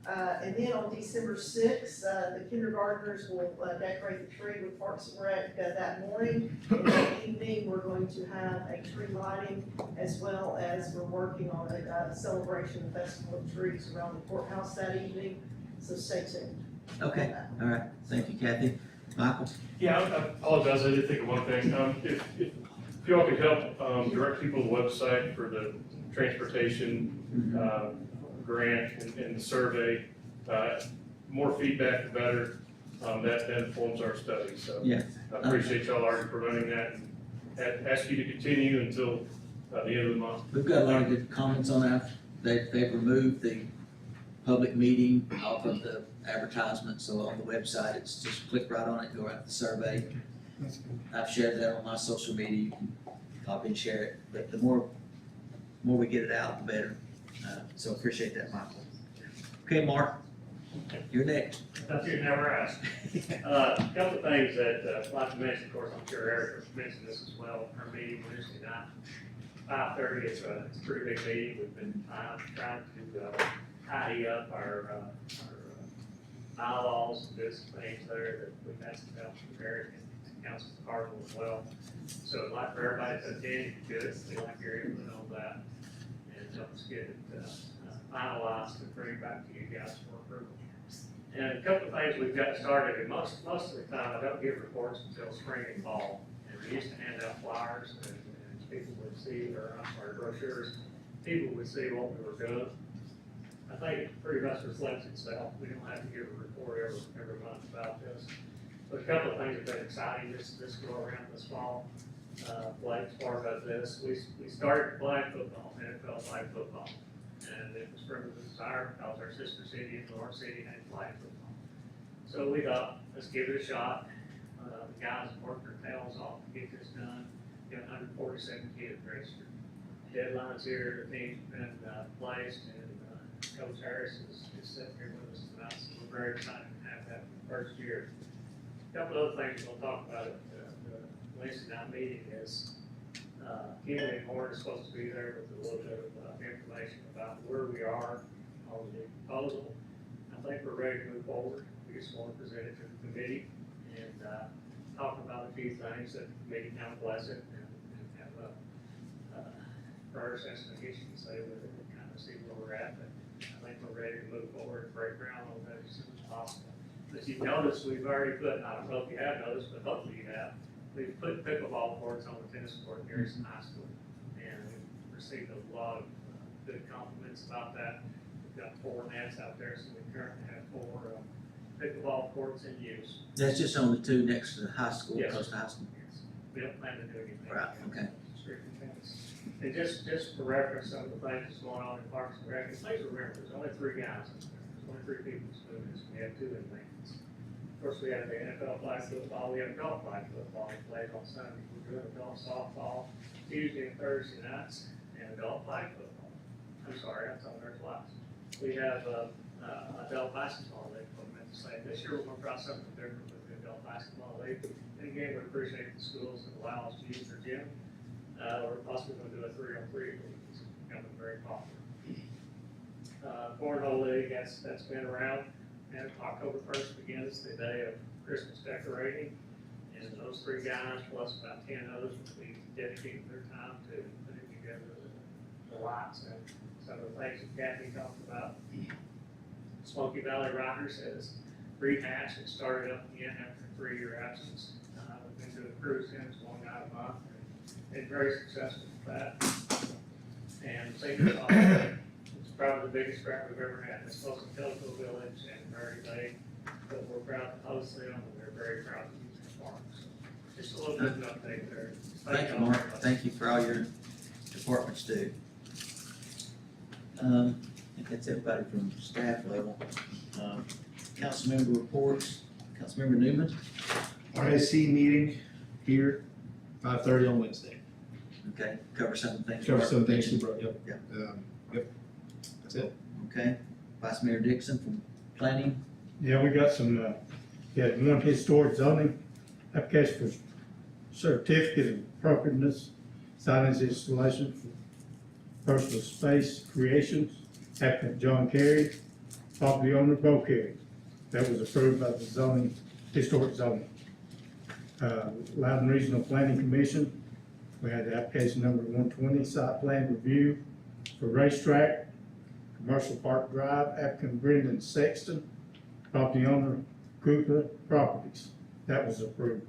And then on December 6th, the kindergartners will decorate the tree with Parks and Rec that morning. And that evening, we're going to have a tree lighting as well as we're working on a celebration and festival of trees around the courthouse that evening. So stay tuned. Okay, all right, thank you, Kathy. Michael? Yeah, I apologize, I did think of one thing. If y'all could help, direct people to the website for the transportation, grant and the survey, more feedback, the better. That informs our study, so. Yeah. I appreciate y'all already promoting that, and ask you to continue until the end of the month. We've got a lot of good comments on that. They've removed the public meeting off of the advertisement, so on the website, it's just click right on it, go right to the survey. I've shared that on my social media, you can copy and share it, but the more we get it out, the better. So appreciate that, Michael. Okay, Mark, you're next. Thought you'd never ask. A couple of things that I'd like to mention, of course, I'm sure Eric mentioned this as well, our meeting Wednesday night, 5:30, it's a pretty big meeting, we've been trying to tidy up our bylaws and do some things there that we've had some help from Eric and Council Cardinal as well. So I'd like for everybody to attend, if you could, we'd like your input on that, and help us get it finalized and bring it back to you guys for approval. And a couple of things we've got started, and most of the time, I don't give reports until spring and fall. And we used to hand out flyers, and people would see, or I'm sorry, brochures, people would see what we were doing. I think it pretty much reflects itself. We don't have to give a report every month about this. But a couple of things have been exciting this go around this fall. Blake's part of this. We started flag football, NFL flag football. And it was from the desire because our sister city in North City had flag football. So we thought, let's give it a shot. The guys worked their tails off to get this done. Got 147 kids registered. Deadlines here, the team's been placed, and Coach Harris is sitting here with us tonight, so we're very excited to have that for the first year. A couple other things we'll talk about at the Wednesday night meeting is Kimberly and Horn is supposed to be there with a little bit of information about where we are on the proposal. I think we're ready to move forward. We just want to present it to the committee and talk about a few things that the committee kind of bless it and have a first estimate, I guess you can say, with it and kind of see where we're at. But I think we're ready to move forward and break ground on that as soon as possible. As you've noticed, we've already put, I don't know if you have noticed, but hopefully you have, we've put pickleball courts on the tennis court in Garrison High School. And we've received a lot of good compliments about that. We've got 4 nets out there, so we currently have 4 pickleball courts in use. That's just on the 2 next to the high school, Yes. close to high school. We don't plan to do anything. Right, okay. Strictly tennis. And just for reference, some of the things that's going on in Parks and Rec, and please remember, there's only 3 guys in there. There's only 3 people doing this. We have 2 in maintenance. Of course, we have the NFL flag football, we have golf flag football played on Sunday. We're doing adult softball Tuesday and Thursday nights, and adult flag football. I'm sorry, I told her twice. We have adult basketball league, what I meant to say. This year, we're gonna try something different with the adult basketball league. And again, we appreciate the schools that allow us to use their gym. We're possibly gonna do a 3-on-3 league, it's becoming very popular. Cornhole league, that's been around. And October 1st begins the day of Christmas decorating. And those 3 guys, plus about 10 others, will be dedicating their time to putting together the lights and some of the things that Kathy talked about. Smoky Valley Riders has rehashed and started up again after a 3-year absence. We've been doing cruise ins 1 night a month and been very successful with that. And Sacred Holiday, it's probably the biggest scrap we've ever had. It's close to Telco Village and Mary Bay, but we're proud to host them, and we're very proud to use their park. So just a little bit of an update there. Thank you, Mark. Thank you for all your departments do. I think that's everybody from staff level. Council member reports, Councilmember Newman, RSC meeting here, 5:30 on Wednesday. okay, cover some of the things. Cover some things you brought up. Yep. Yep, that's it. Okay, Vice Mayor Dixon from planning, Yeah, we got some, we had one historic zoning application for certificate of appropriateness, signage installation for personal space creations, applicant John Carey, property owner Bo Carey. That was approved by the zoning, historic zoning. Loudon Regional Planning Commission, we had the application number 120, site plan review for racetrack, Commercial Park Drive, applicant Brendan Sexton, property owner Cooper Properties. That was approved.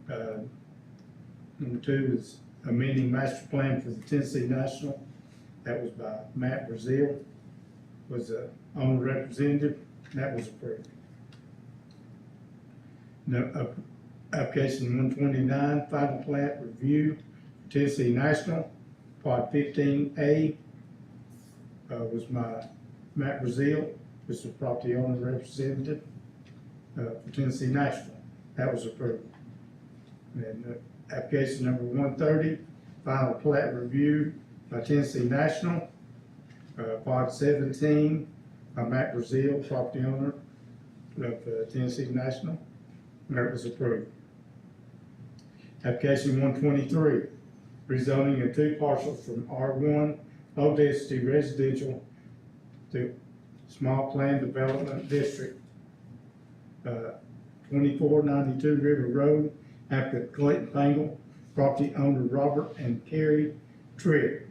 Number 2 is amending master plan for the Tennessee National. That was by Matt Brazil, was the owner representative. That was approved. No, application 129, final plat review, Tennessee National, Part 15A, was my Matt Brazil, was the property owner representative, for Tennessee National. That was approved. And, application number 130, final plat review by Tennessee National, Part 17, by Matt Brazil, property owner of Tennessee National. That was approved. Application 123, rezoning of 2 parcels from R1 low density residential to small plan development district. 2492 River Road, applicant Clayton Pangle, property owner Robert and Carrie Tripp.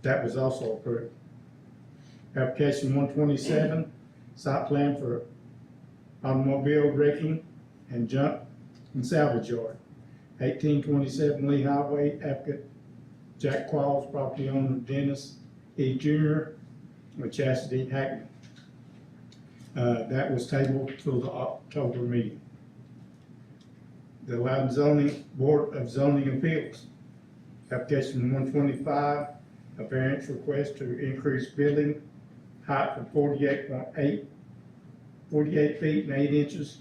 That was also approved. Application 127, site plan for automobile wrecking and junk and salvage yard. 1827 Lee Highway, applicant Jack Qualls, property owner Dennis E. Jr. with Chastity Hackman. That was tabled till the October meeting. The Loudon Zoning Board of Zoning Appeals, application 125, a variance request to increase building height from 48 feet and 8 inches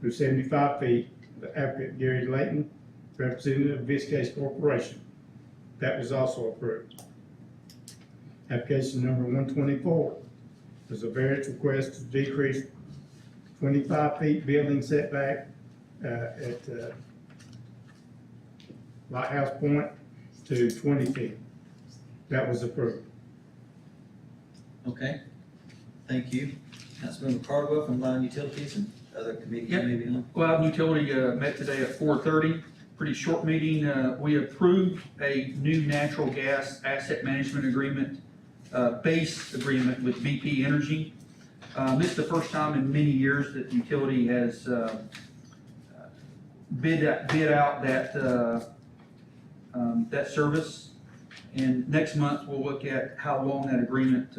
to 75 feet. The applicant Gary Layton, representative of Viscase Corporation. That was also approved. Application number 124 is a variance request to decrease 25 feet building setback at Lighthouse Point to 20 feet. That was approved. okay, thank you. Councilmember Cardwell from Line Utilities and other committees Yep. maybe on. Loudon Utility met today at 4:30, pretty short meeting. We approved a new natural gas asset management agreement, base agreement with BP Energy. This is the first time in many years that the utility has bid out that service. And next month, we'll look at how long that agreement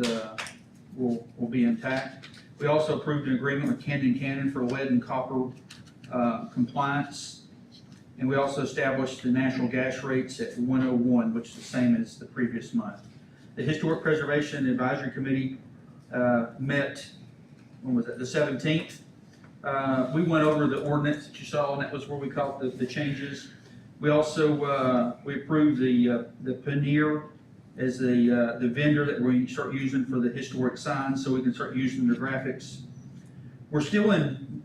will be intact. We also approved an agreement with Camden Cannon for lead and copper compliance. And we also established the natural gas rates at 101, which is the same as the previous month. The Historic Preservation Advisory Committee met, when was it, the 17th. We went over the ordinance that you saw, and that was where we caught the changes. We also, we approved the Paneer as the vendor that we start using for the historic signs, so we can start using their graphics. We're still in,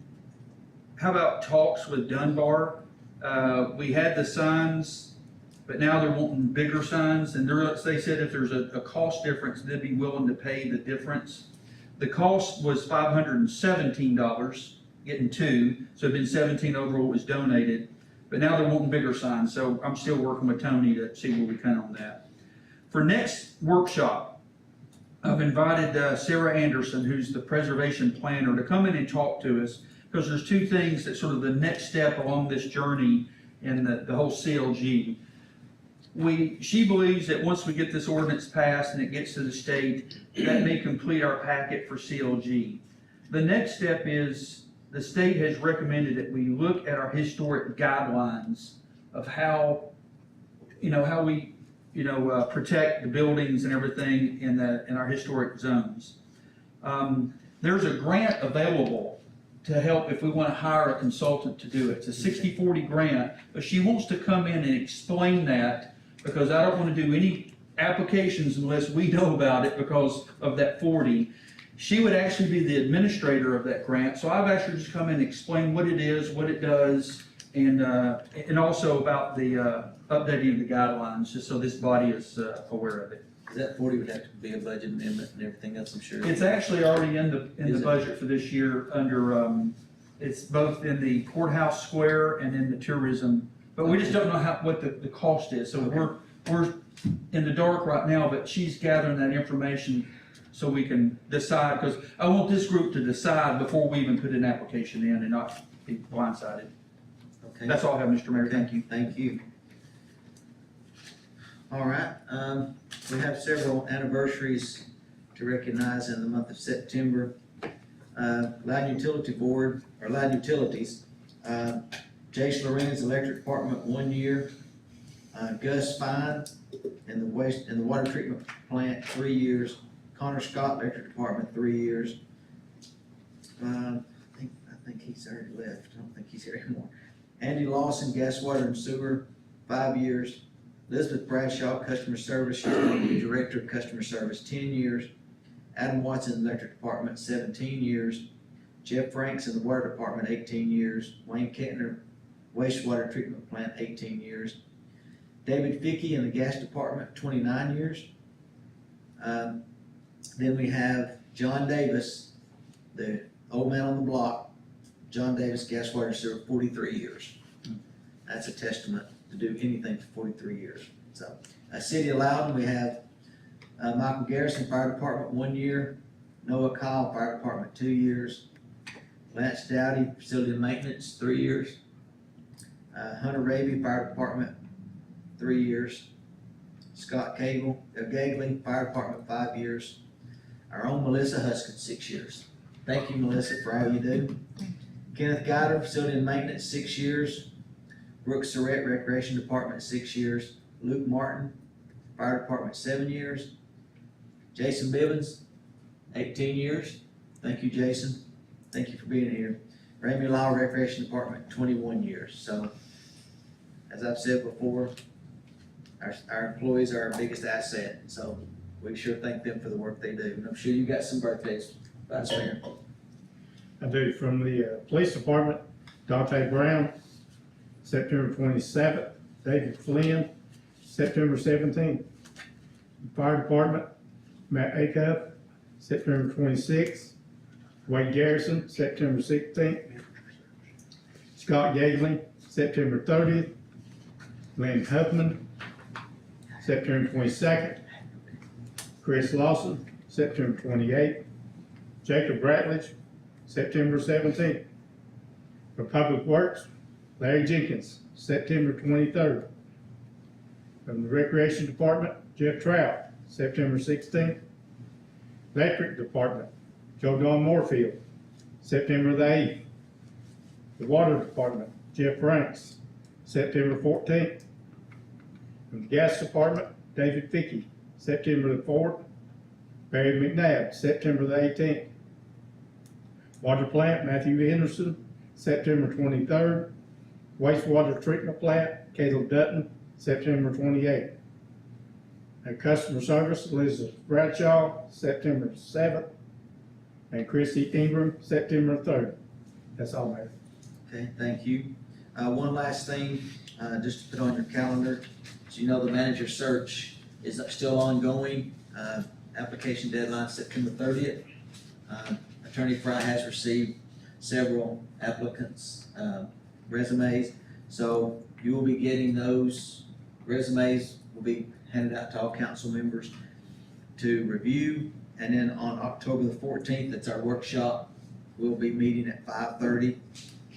how about talks with Dunbar? We had the signs, but now they're wanting bigger signs, and they said if there's a cost difference, they'd be willing to pay the difference. The cost was $517, getting 2, so it'd been $17 over what was donated, but now they're wanting bigger signs, so I'm still working with Tony to see where we can on that. For next workshop, I've invited Sarah Anderson, who's the preservation planner, to come in and talk to us, because there's 2 things that sort of the next step along this journey in the whole CLG. She believes that once we get this ordinance passed and it gets to the state, that may complete our packet for CLG. The next step is the state has recommended that we look at our historic guidelines of how we protect the buildings and everything in our historic zones. There's a grant available to help if we want to hire a consultant to do it. It's a 60/40 grant, but she wants to come in and explain that, because I don't want to do any applications unless we know about it because of that 40. She would actually be the administrator of that grant, so I've asked her to just come in and explain what it is, what it does, and also about the updating of the guidelines, just so this body is aware of it. That 40 would have to be a budget amendment and everything else, I'm sure. It's actually already in the Is it? budget for this year under, it's both in the courthouse square and in the tourism, but we just don't know what the cost is, so we're in the dark right now, but she's gathering that information so we can decide, because I want this group to decide before we even put an application in and not be blindsided. Okay. That's all I have, Mr. Mayor, thank you. Thank you. All right, we have several anniversaries to recognize in the month of September. Loudon Utility Board, or Loudon Utilities, Jace Lorenz Electric Department, 1 year. Gus Fine in the water treatment plant, 3 years. Connor Scott Electric Department, 3 years. I think he's already left, I don't think he's here anymore. Andy Lawson, Gas, Water and Sewer, 5 years. Elizabeth Bradshaw, Customer Service, she's going to be Director of Customer Service, 10 years. Adam Watson, Electric Department, 17 years. Jeff Franks in the Water Department, 18 years. Wayne Kettner, Wastewater Treatment Plant, 18 years. David Fickey in the Gas Department, 29 years. Then we have John Davis, the old man on the block. John Davis, Gas, Water, Sewer, 43 years. That's a testament to do anything for 43 years. So, City of Loudon, we have Michael Garrison, Fire Department, 1 year. Noah Kyle, Fire Department, 2 years. Lance Dowdy, Facility and Maintenance, 3 years. Hunter Raby, Fire Department, 3 years. Scott Gagley, Fire Department, 5 years. Our own Melissa Huskin, 6 years. Thank you, Melissa, for all you do. Kenneth Guider, Facility and Maintenance, 6 years. Brooks Surratt, Recreation Department, 6 years. Luke Martin, Fire Department, 7 years. Jason Bivens, 18 years. Thank you, Jason. Thank you for being here. Ramey Law, Recreation Department, 21 years. So, as I've said before, our employees are our biggest asset. So, we sure thank them for the work they do. And I'm sure you got some birthdays, Vice Mayor. I do. From the police department, Dante Brown, September 27th. David Flynn, September 17th. Fire department, Matt Acuff, September 26th. Wade Garrison, September 16th. Scott Gagley, September 30th. Lynn Huffman, September 22nd. Chris Lawson, September 28th. Jacob Ratledge, September 17th. For Public Works, Larry Jenkins, September 23rd. From the Recreation Department, Jeff Trout, September 16th. Electric Department, Joe Don Moorfield, September the 8th. The Water Department, Jeff Franks, September 14th. From the Gas Department, David Fickey, September the 4th. Barry McNabb, September the 18th. Water Plant, Matthew Henderson, September 23rd. Wastewater Treatment Plant, Caleb Dutton, September 28th. And Customer Service, Elizabeth Bradshaw, September 7th. And Christy Ingram, September 3rd. That's all, Mayor. Okay, thank you. One last thing, just to put on your calendar. So you know the manager search is still ongoing. Application deadline September 30th. Attorney Fry has received several applicants' resumes. So you will be getting those resumes, will be handed out to all council members to review. And then on October the 14th, that's our workshop. We'll be meeting at 5:30.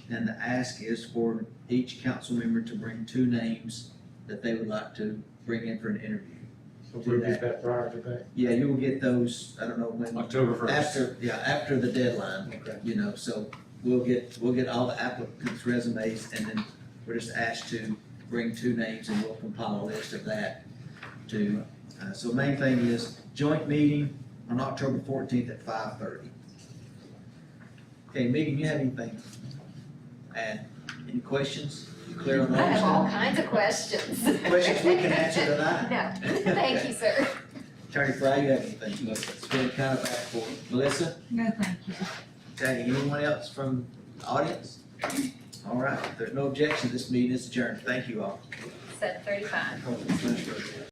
And the ask is for each council member to bring 2 names that they would like to bring in for an interview. So we'll get that prior to that. Yeah, you will get those, I don't know when. October 1st. After the deadline. Okay. You know, so we'll get all the applicants' resumes, and then we're just asked to bring 2 names, and we'll compile a list of that. to, so main thing is joint meeting on October 14th at 5:30. Okay, Megan, you have anything? And any questions? You clear on I have all those? kinds of questions. Questions we can answer tonight? No, thank you, sir. Attorney Fry, you have anything? No, sir. It's been kind of back and forth. Melissa? No, thank you. Okay, anyone else from the audience? All right, if there's no objection, this meeting is adjourned. Thank you all. 7:35.